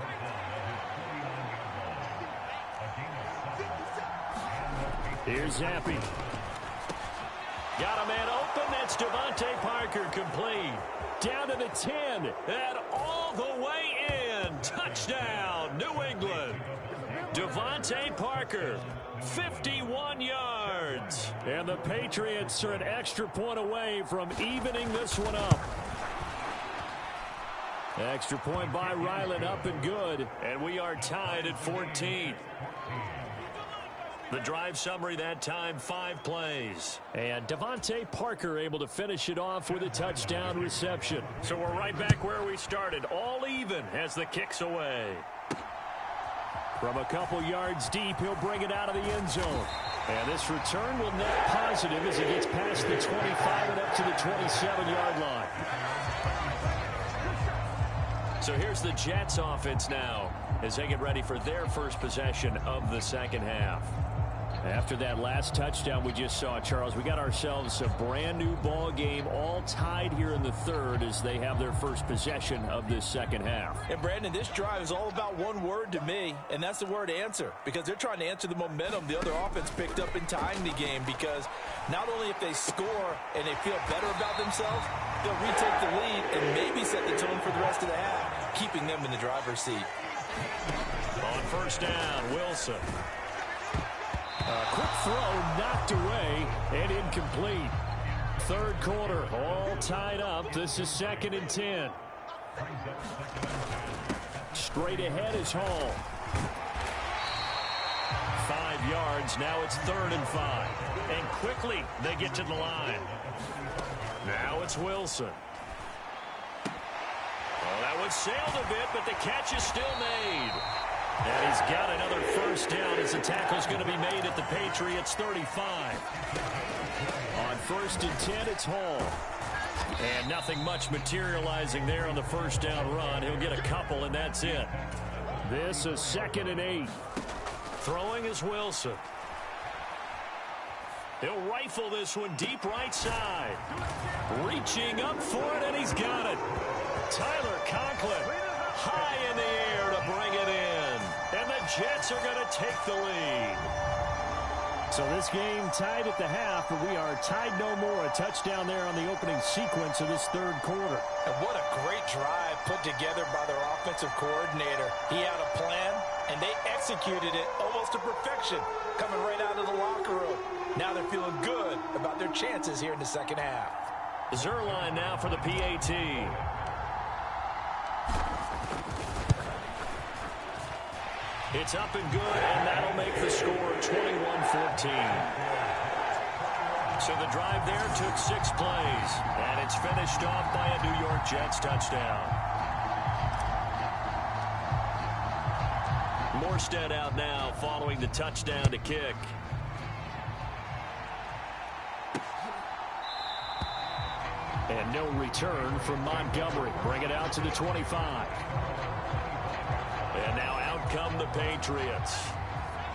Here's Zappi. Got a man open. That's Devontae Parker, complete. Down to the 10. And all the way in. Touchdown, New England. Devontae Parker, 51 yards. And the Patriots are an extra point away from evening this one up. Extra point by Ryland, up and good. And we are tied at 14. The drive summary that time, 5 plays. And Devontae Parker able to finish it off with a touchdown reception. So we're right back where we started, all even as the kick's away. From a couple yards deep, he'll bring it out of the end zone. And this return will net positive as he gets past the 25 and up to the 27-yard line. So here's the Jets offense now as they get ready for their first possession of the 2nd half. After that last touchdown we just saw, Charles, we got ourselves a brand new ball game, all tied here in the 3rd as they have their first possession of this 2nd half. And Brandon, this drive is all about one word to me, and that's the word answer, because they're trying to answer the momentum the other offense picked up in tying the game, because not only if they score and they feel better about themselves, they'll retake the lead and maybe set the tone for the rest of the half, keeping them in the driver's seat. On 1st down, Wilson. A quick throw knocked away and incomplete. 3rd quarter, all tied up. This is 2nd and 10. Straight ahead is Hall. 5 yards. Now it's 3rd and 5. And quickly they get to the line. Now it's Wilson. Well, that one sailed a bit, but the catch is still made. And he's got another 1st down as the tackle's going to be made at the Patriots 35. On 1st and 10, it's Hall. And nothing much materializing there on the 1st down run. He'll get a couple, and that's it. This is 2nd and 8. Throwing is Wilson. He'll rifle this one deep right side. Reaching up for it, and he's got it. Tyler Conklin high in the air to bring it in. And the Jets are going to take the lead. So this game tied at the half, but we are tied no more. A touchdown there on the opening sequence of this 3rd quarter. And what a great drive put together by their offensive coordinator. He had a plan, and they executed it almost to perfection, coming right out of the locker room. Now they're feeling good about their chances here in the 2nd half. Zerline now for the PAT. It's up and good, and that'll make the score 21-14. So the drive there took 6 plays, and it's finished off by a New York Jets touchdown. Morstead out now following the touchdown to kick. And no return from Montgomery. Bring it out to the 25. And now out come the Patriots.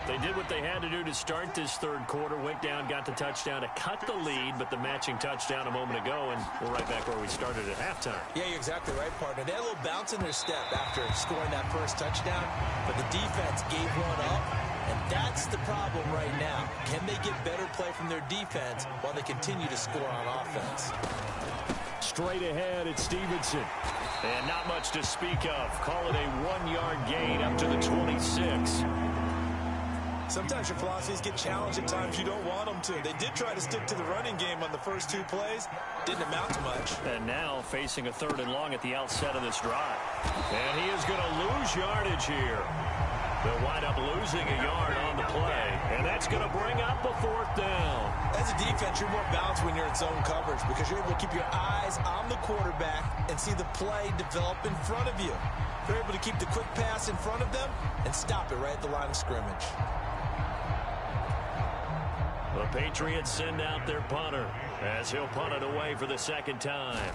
They did what they had to do to start this third quarter. Went down, got the touchdown to cut the lead, but the matching touchdown a moment ago, and we're right back where we started at halftime. Yeah, you're exactly right, partner. They had a little bounce in their step after scoring that first touchdown, but the defense gave one up, and that's the problem right now. Can they get better play from their defense while they continue to score on offense? Straight ahead, it's Stevenson. And not much to speak of. Call it a 1-yard gain up to the 26. Sometimes your philosophies get challenged at times you don't want them to. They did try to stick to the running game on the first 2 plays. Didn't amount to much. And now facing a 3rd and long at the outset of this drive. And he is going to lose yardage here. They'll wind up losing a yard on the play. And that's going to bring up a 4th down. As a defense, you're more balanced when you're in zone coverage because you're able to keep your eyes on the quarterback and see the play develop in front of you. You're able to keep the quick pass in front of them and stop it right at the line of scrimmage. The Patriots send out their punter as he'll punt it away for the 2nd time.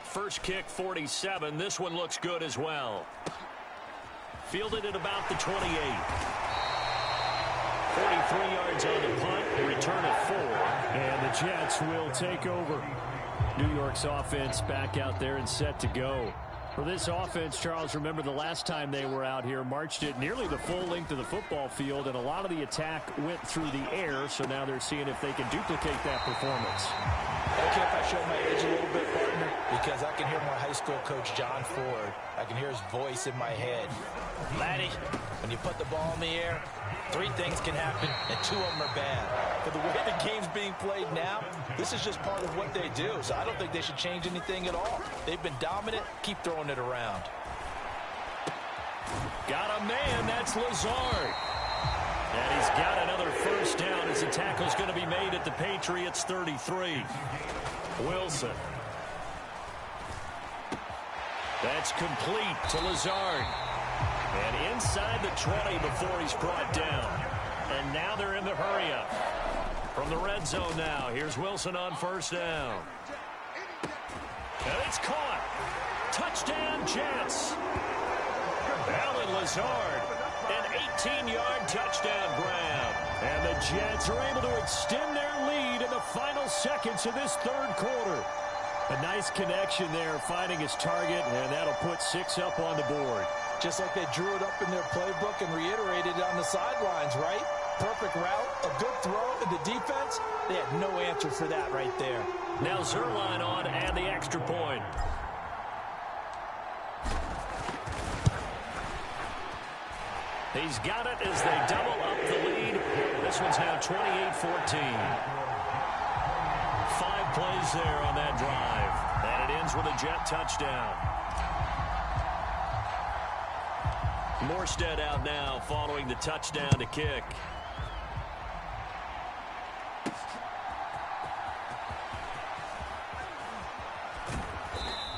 First kick, 47. This one looks good as well. Fielded at about the 28. 43 yards on the punt, return of 4. And the Jets will take over. New York's offense back out there and set to go. For this offense, Charles, remember the last time they were out here, marched it nearly the full length of the football field, and a lot of the attack went through the air, so now they're seeing if they can duplicate that performance. Okay, if I show my age a little bit, partner, because I can hear my high school coach, John Ford. I can hear his voice in my head. Laddie, when you put the ball in the air, 3 things can happen, and 2 of them are bad. But the way the game's being played now, this is just part of what they do, so I don't think they should change anything at all. They've been dominant. Keep throwing it around. Got a man. That's Lazard. And he's got another first down as the tackle's going to be made at the Patriots' 33. Wilson. That's complete to Lazard. And inside the 20 before he's brought down. And now they're in the hurry-up. From the red zone now, here's Wilson on first down. And it's caught. Touchdown, Jets. Alan Lazard, an 18-yard touchdown grab. And the Jets are able to extend their lead in the final seconds of this third quarter. A nice connection there, finding his target, and that'll put 6 up on the board. Just like they drew it up in their playbook and reiterated on the sidelines, right? Perfect route, a good throw, and the defense, they had no answer for that right there. Now Zerline on and the extra point. He's got it as they double up the lead. This one's now 28-14. 5 plays there on that drive. And it ends with a Jet touchdown. Morstead out now following the touchdown to kick.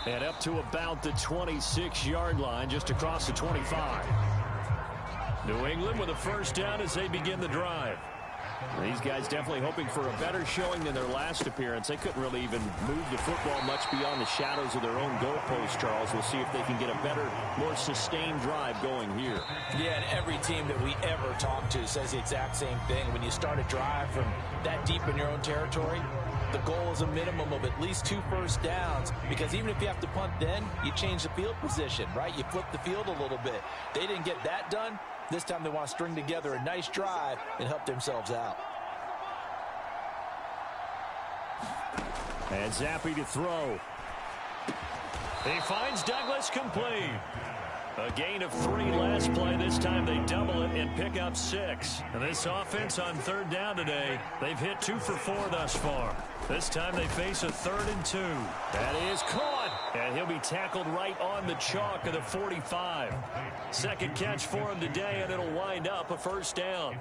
And up to about the 26-yard line, just across the 25. New England with a first down as they begin the drive. These guys definitely hoping for a better showing than their last appearance. They couldn't really even move the football much beyond the shadows of their own goalpost, Charles. We'll see if they can get a better, more sustained drive going here. Yeah, and every team that we ever talk to says the exact same thing. When you start a drive from that deep in your own territory, the goal is a minimum of at least 2 first downs, because even if you have to punt then, you change the field position, right? You flip the field a little bit. They didn't get that done. This time they want to string together a nice drive and help themselves out. And Zappi to throw. He finds Douglas complete. A gain of 3 last play. This time they double it and pick up 6. And this offense on third down today, they've hit 2 for 4 thus far. This time they face a 3rd and 2. That is caught. And he'll be tackled right on the chalk of the 45. Second catch for him today, and it'll wind up a first down.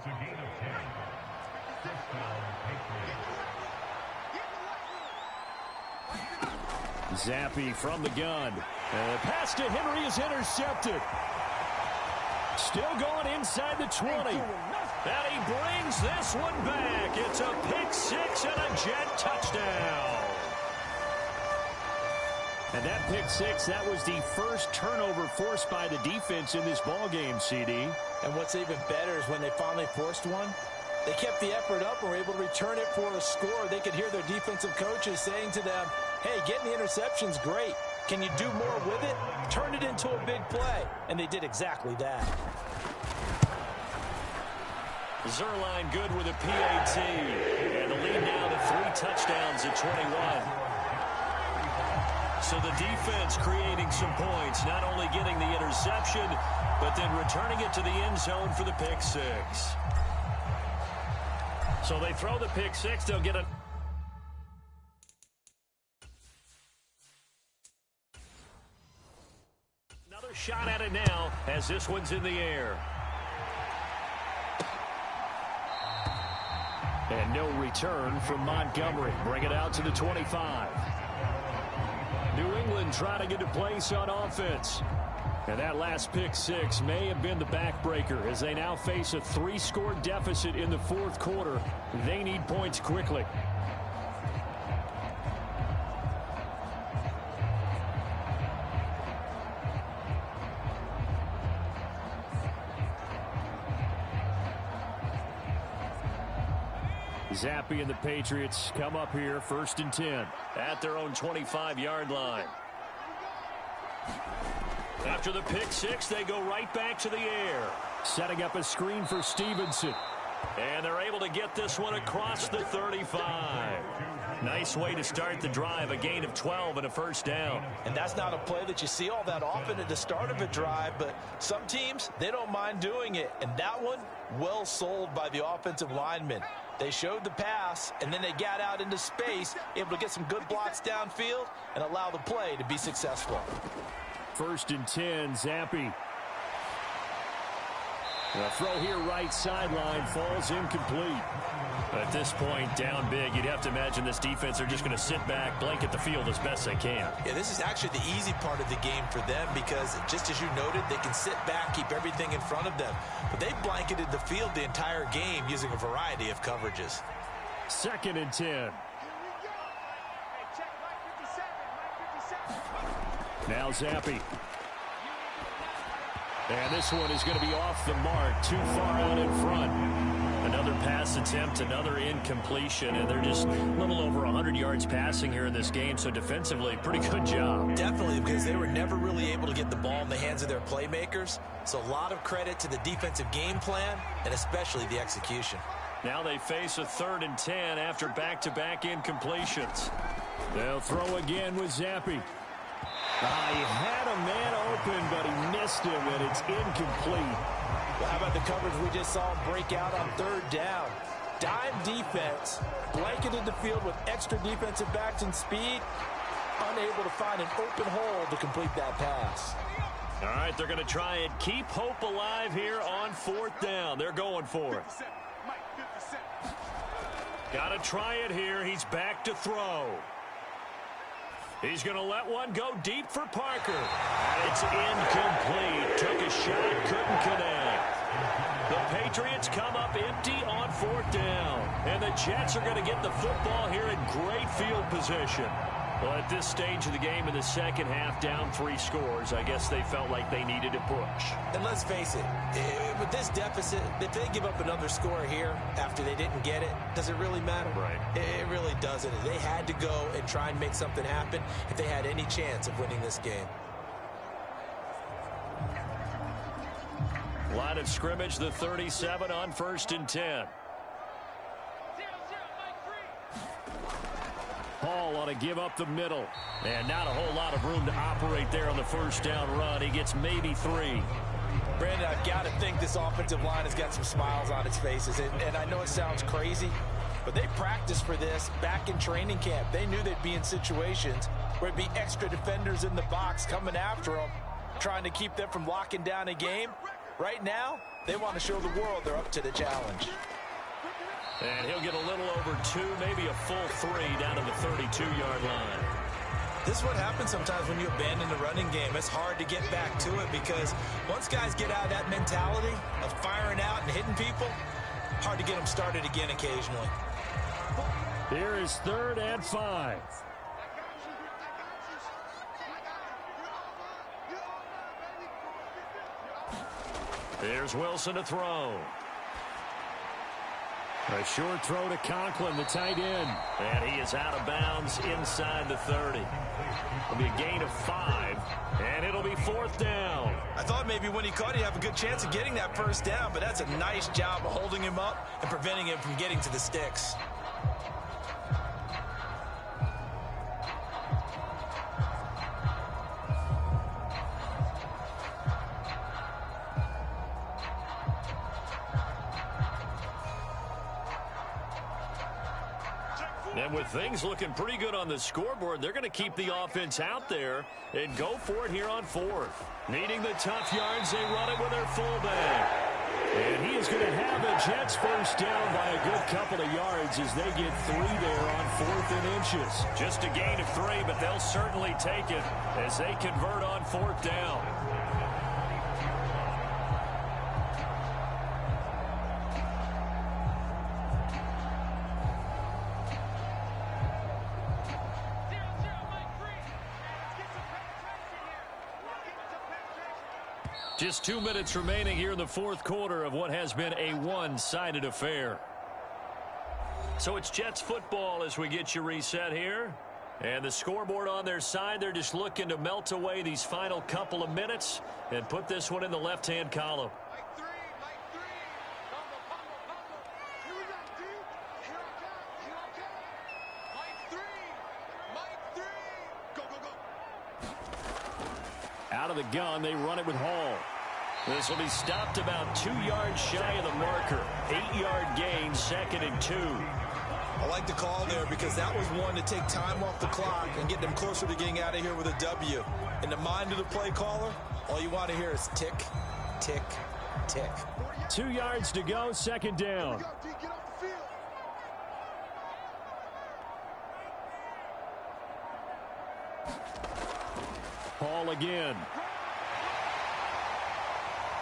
Zappi from the gun. And the pass to Henry is intercepted. Still going inside the 20. And he brings this one back. It's a pick six and a Jet touchdown. And that pick six, that was the first turnover forced by the defense in this ballgame, CD. And what's even better is when they finally forced one, they kept the effort up and were able to return it for a score. They could hear their defensive coaches saying to them, hey, getting the interception's great. Can you do more with it? Turn it into a big play. And they did exactly that. Zerline good with a PAT. And the lead now to 3 touchdowns at 21. So the defense creating some points, not only getting the interception, but then returning it to the end zone for the pick six. So they throw the pick six, they'll get a... Another shot at it now as this one's in the air. And no return from Montgomery. Bring it out to the 25. New England trying to get a place on offense. And that last pick six may have been the backbreaker as they now face a 3-score deficit in the fourth quarter. They need points quickly. Zappi and the Patriots come up here 1st and 10 at their own 25-yard line. After the pick six, they go right back to the air. Setting up a screen for Stevenson. And they're able to get this one across the 35. Nice way to start the drive, a gain of 12 and a first down. And that's not a play that you see all that often at the start of a drive, but some teams, they don't mind doing it. And that one, well sold by the offensive lineman. They showed the pass, and then they got out into space, able to get some good blocks downfield and allow the play to be successful. 1st and 10, Zappi. The throw here right sideline falls incomplete. At this point, down big, you'd have to imagine this defense are just going to sit back, blanket the field as best they can. Yeah, this is actually the easy part of the game for them because, just as you noted, they can sit back, keep everything in front of them. But they blanketed the field the entire game using a variety of coverages. 2nd and 10. Now Zappi. And this one is going to be off the mark, too far out in front. Another pass attempt, another incompletion, and they're just a little over 100 yards passing here in this game, so defensively, pretty good job. Definitely, because they were never really able to get the ball in the hands of their playmakers, so a lot of credit to the defensive game plan, and especially the execution. Now they face a 3rd and 10 after back-to-back incompletions. They'll throw again with Zappi. He had a man open, but he missed him, and it's incomplete. Well, how about the coverage we just saw him break out on 3rd down? Dime defense, blanketed the field with extra defensive backs and speed, unable to find an open hole to complete that pass. All right, they're going to try and keep hope alive here on 4th down. They're going for it. Got to try it here. He's back to throw. He's going to let one go deep for Parker. It's incomplete. Took a shot, couldn't connect. The Patriots come up empty on 4th down. And the Jets are going to get the football here in great field position. Well, at this stage of the game in the second half, down 3 scores, I guess they felt like they needed a push. And let's face it, with this deficit, if they give up another score here after they didn't get it, does it really matter? Right. It really doesn't. They had to go and try and make something happen if they had any chance of winning this game. Line of scrimmage, the 37 on 1st and 10. Hall ought to give up the middle. And not a whole lot of room to operate there on the 1st down run. He gets maybe 3. Brandon, I've got to think this offensive line has got some smiles on its faces. And I know it sounds crazy, but they practiced for this back in training camp. They knew they'd be in situations where it'd be extra defenders in the box coming after them, trying to keep them from locking down a game. Right now, they want to show the world they're up to the challenge. And he'll get a little over 2, maybe a full 3 down to the 32-yard line. This is what happens sometimes when you abandon the running game. It's hard to get back to it because once guys get out of that mentality of firing out and hitting people, hard to get them started again occasionally. Here is 3rd and 5. Here's Wilson to throw. A short throw to Conklin, the tight end. And he is out of bounds inside the 30. It'll be a gain of 5, and it'll be 4th down. I thought maybe when he caught it, he'd have a good chance of getting that first down, but that's a nice job of holding him up and preventing him from getting to the sticks. And with things looking pretty good on the scoreboard, they're going to keep the offense out there and go for it here on 4th. Needing the tough yards, they run it with their fullback. And he is going to have the Jets first down by a good couple of yards as they get 3 there on 4th and inches. Just a gain of 3, but they'll certainly take it as they convert on 4th down. Just 2 minutes remaining here in the 4th quarter of what has been a one-sided affair. So it's Jets football as we get you reset here. And the scoreboard on their side, they're just looking to melt away these final couple of minutes and put this one in the left-hand column. Out of the gun, they run it with Hall. This will be stopped about 2 yards shy of the marker. 8-yard gain, 2nd and 2. I like the call there because that was one to take time off the clock and get them closer to getting out of here with a W. In the mind of the play caller, all you want to hear is tick, tick, tick. 2 yards to go, 2nd down. Hall again.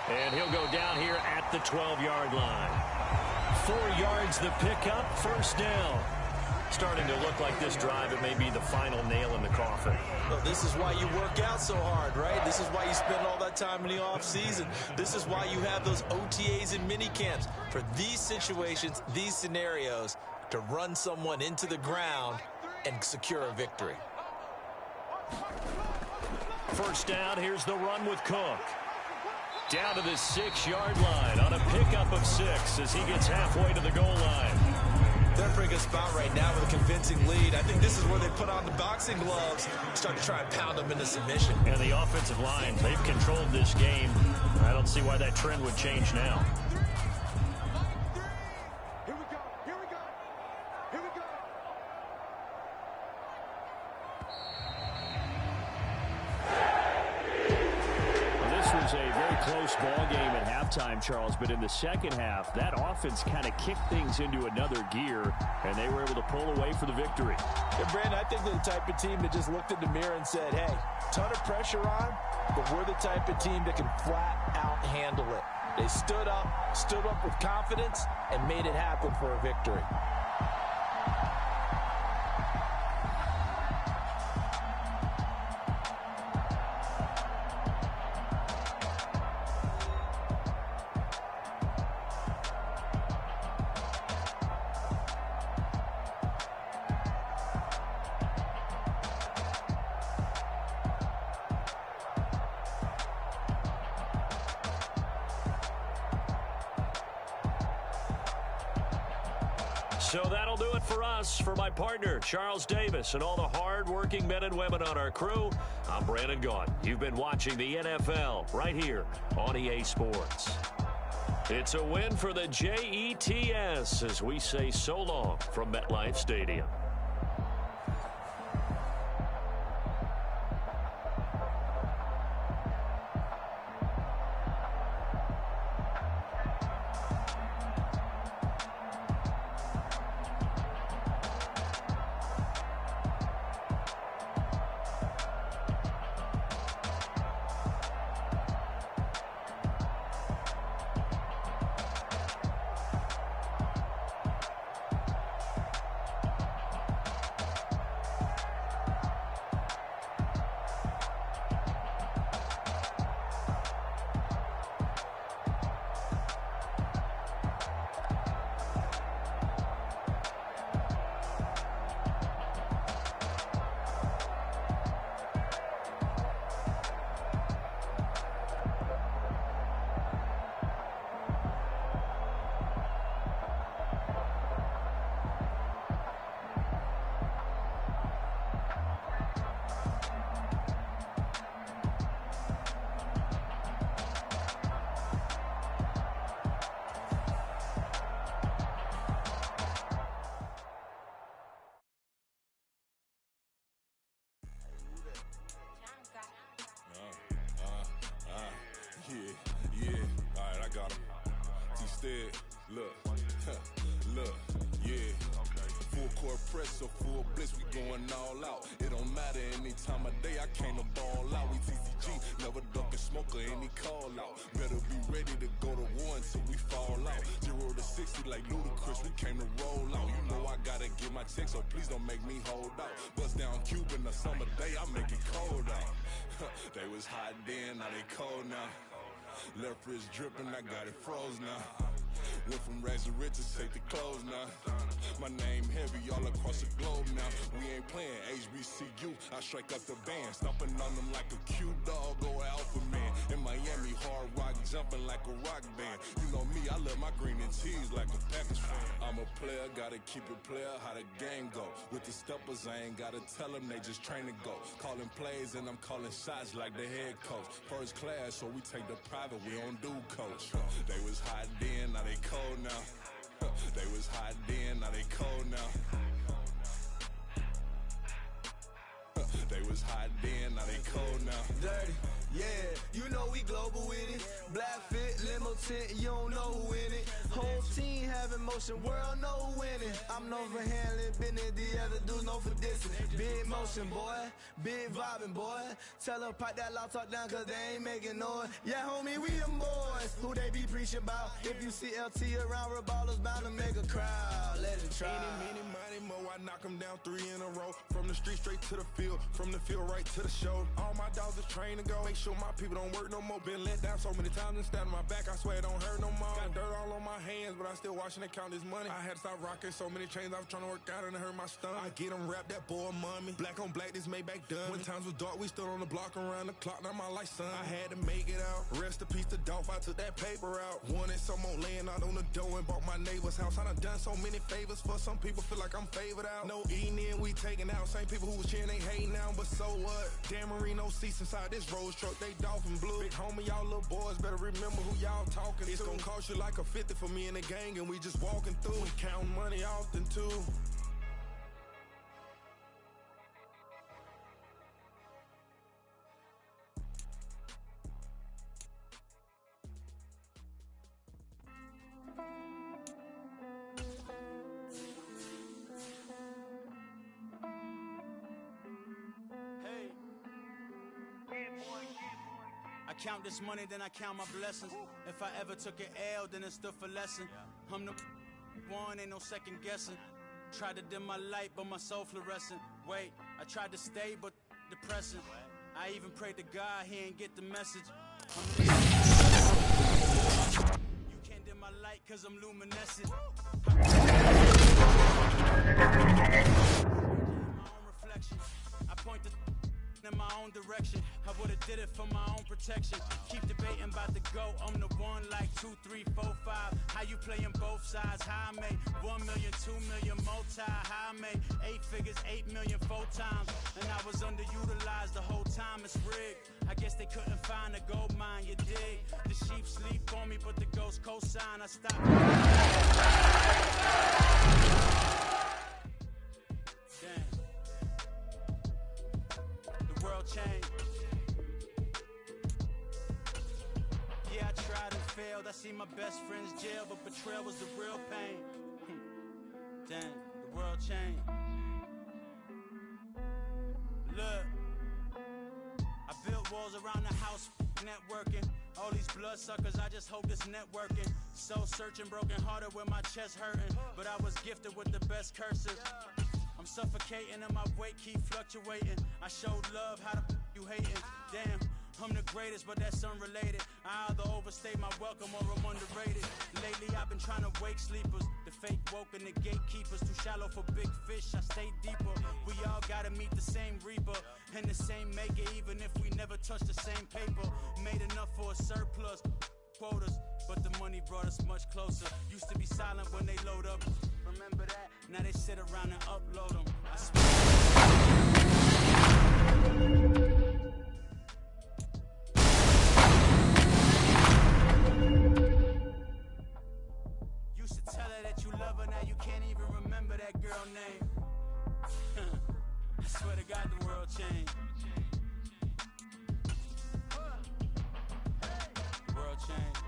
And he'll go down here at the 12-yard line. 4 yards the pickup, first down. Starting to look like this drive, it may be the final nail in the coffin. Well, this is why you work out so hard, right? This is why you spend all that time in the offseason. This is why you have those OTAs and mini camps. For these situations, these scenarios, to run someone into the ground and secure a victory. First down, here's the run with Cook. Down to the 6-yard line on a pickup of 6 as he gets halfway to the goal line. They're in a pretty good spot right now with a convincing lead. I think this is where they put on the boxing gloves and start to try and pound them into submission. And the offensive line, they've controlled this game. I don't see why that trend would change now. Ball game at halftime, Charles, but in the second half, that offense kind of kicked things into another gear, and they were able to pull away for the victory. Yeah, Brandon, I think they're the type of team that just looked in the mirror and said, hey, ton of pressure on, but we're the type of team that can flat out handle it. They stood up with confidence, and made it happen for a victory. So that'll do it for us. For my partner, Charles Davis, and all the hard-working men and women on our crew, I'm Brandon Gaudin. You've been watching the NFL right here on EA Sports. It's a win for the Jets as we say so long from MetLife Stadium. Look, yeah. Full court press, so full blitz, we going all out. It don't matter any time of day, I came to ball out. We TCG, never duck a smoker, any call out. Better be ready to go to war until we fall out. 0 to 60 like Ludacris, we came to roll out. You know I gotta get my check, so please don't make me hold out. Bust down Cuban a summer day, I make it cold out. They was hot then, now they cold now. Left wrist dripping, I got it froze now. Went from rags to riches, take the clothes now. My name heavy all across the globe now. We ain't playing HBCU, I strike up the band. Stomping on them like a cute dog or alpha man. In Miami, hard rock jumping like a rock band. You know me, I love my green and cheese like a Packers fan. I'm a player, gotta keep it player, how the game go. With the steppers, I ain't gotta tell them, they just train to go. Calling plays and I'm calling shots like the head coach. First class, so we take the private, we don't do coach. They was hot then, now they cold now. They was hot then, now they cold now. They was hot then, now they cold now. Dirty, yeah, you know we global with it. Black fit, limo tint, you don't know who in it. Whole team having motion, world know who winning. I'm known for handling business, the other dudes known for dissing. Big motion, boy, big vibing, boy. Tell her pipe that loud talk down, cause they ain't making noise. Yeah, homie, we them boys, who they be preaching about. If you see LT around, Reballo's bound to make a crowd. Let it try. Many, mo, I knock them down 3 in a row. From the street straight to the field, from the field right to the show. All my dogs are trained to go. Make sure my people don't work no more. Been let down so many times and stand on my back, I swear it don't hurt no more. Got dirt all on my hands, but I still watching and count this money. I had to stop rocking so many chains, I was trying to work out and it hurt my stomach. I get them wrapped, that boy mommy. Black on black, this Maybach done. When times was dark, we stood on the block around the clock, now my life son. I had to make it out. Rest in peace to Dolph, I took that paper out. Wanted some more laying out on the dough and bought my neighbor's house. I done so many favors for some people, feel like I'm favored out. No eating in, we taking out. Same people who was cheering, they hating now, but so what? Dan Marino seats inside this Rolls truck, they dolphin blue. Big homie, y'all little boys better remember who y'all talking to. It's gonna cost you like a 50 for me and the gang, and we just walking through. We counting money often too. I count this money, then I count my blessings. If I ever took an L, then it stood for lesson. I'm the one, ain't no second guessing. Tried to dim my light, but my soul fluorescent. Wait, I tried to stay, but depressing. I even prayed to God, he ain't get the message. You can't dim my light, cause I'm luminescent. My own reflection. I point the in my own direction. I would've did it for my own protection. Keep debating about the go. I'm the one like 2, 3, 4, 5. How you playing both sides? How I made 1 million, 2 million, multi. How I made 8 figures, 8 million 4 times. And I was underutilized the whole time. It's rigged. I guess they couldn't find a gold mine, you dig? The sheep sleep on me, but the ghost cosign. I stopped. Damn. The world changed. Yeah, I tried and failed. I see my best friends jail, but betrayal was the real pain. Damn, the world changed. Look, I built walls around the house, networking. All these bloodsuckers, I just hope this networking. Soul searching, broken hearted with my chest hurting. But I was gifted with the best curses. I'm suffocating and my weight keep fluctuating. I showed love, how the you hating? Damn, I'm the greatest, but that's unrelated. I either overstay my welcome or I'm underrated. Lately I've been trying to wake sleepers. The fake woke and the gatekeepers. Too shallow for big fish, I stay deeper. We all gotta meet the same reaper and the same maker, even if we never touch the same paper. Made enough for a surplus quotas, but the money brought us much closer. Used to be silent when they load up. Remember that? Now they sit around and upload them. I used to tell her that you love her, now you can't even remember that girl name. I swear to God the world changed. The world changed.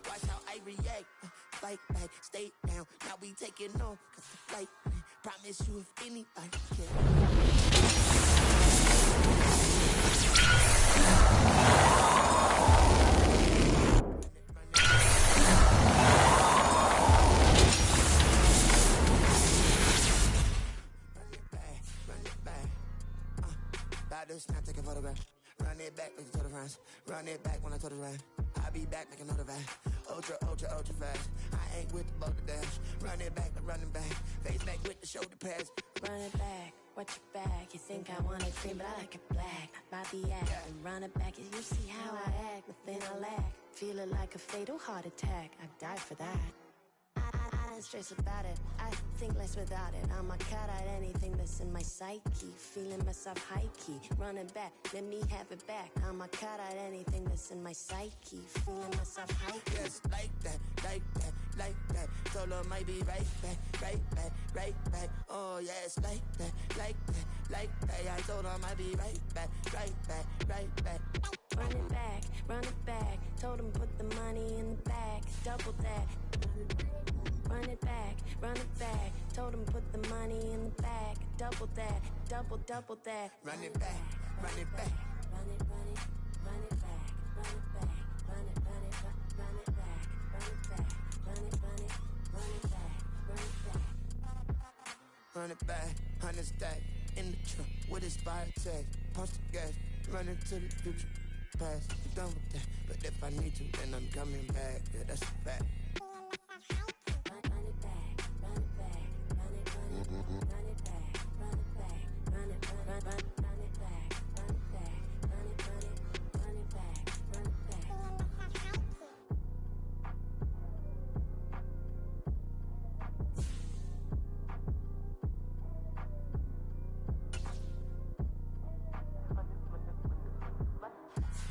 Watch how I react. Fight back, stay down. Now we taking on, cause the fight. Promise you if anybody can. Run it back. About this, now take a photograph. Run it back like you told the friends. Run it back when I told the ride. I'll be back like another ride. Ultra, ultra, ultra fast. I ain't with the boat to dash. Run it back, like running back. Face back with the shoulder pads. Run it back, watch your back. You think I want it cream, but I like it black. Body act, and run it back. You see how I act, nothing I lack. Feeling like a fatal heart attack. I'd die for that. I don't stress about it, I think less without it. I'm a cut at anything that's in my psyche. Feeling myself high-key, running back, let me have it back. I'm a cut at anything that's in my psyche. Feeling myself high-key. Yes, like that, like that, like that. Told her might be right back, right back, right back. Oh yes, like that, like that, like that. I told her might be right back, right back, right back. Run it back, run it back. Told him put the money in the bag, double that. Run it back, run it back. Told him put the money in the bag, double that, double that. Run it back, run it back. Run it, run it, run it back, run it back, run it, run it, run it back, run it back, run it, run it, run it back, run it back. Run it back, 100 stack in the truck with his fire tag. Punch the gas, run into the future. Past, I'm done with that. But if I need to, then I'm coming back. Yeah, that's a fact.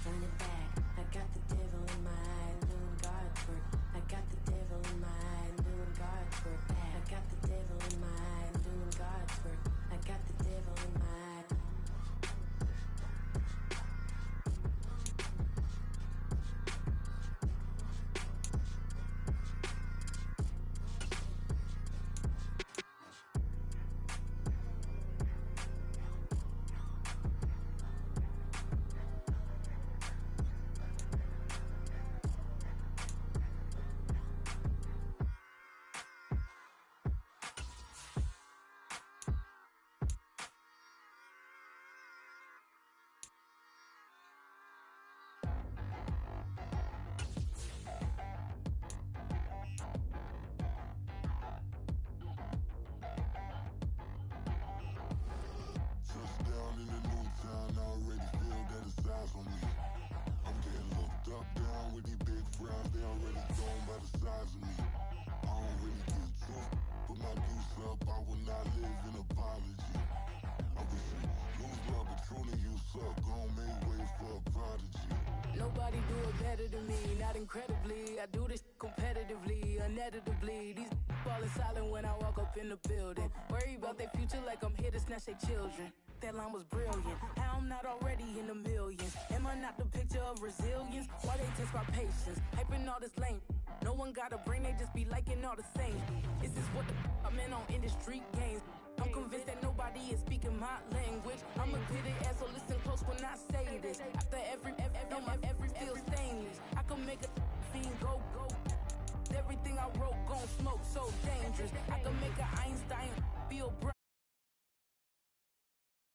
Run it back, I got the devil in my eye, doing guard work. I got eyes on me. I'm getting looked up, down with these big frowns. They already gone by the size of me. I don't really get took. Put my goose up, I will not live in apology. I wish you lose love, but truly you suck. Gon' make way for a prodigy. Nobody do it better than me, not incredibly. I do this competitively, uneditably. These falling silent when I walk up in the building. Worry about their future like I'm here to snatch their children. That line was brilliant. How I'm not already in the millions? Am I not the picture of resilience? Why they test my patience? Hyping all this lame. No one got a brain, they just be liking all the same. Is this what the I'm in on industry games? I'm convinced that nobody is speaking my language. I'm a good ass, so listen close when I say this. After every feel stainless. I can make a fiend go. Everything I wrote gon' smoke so dangerous. I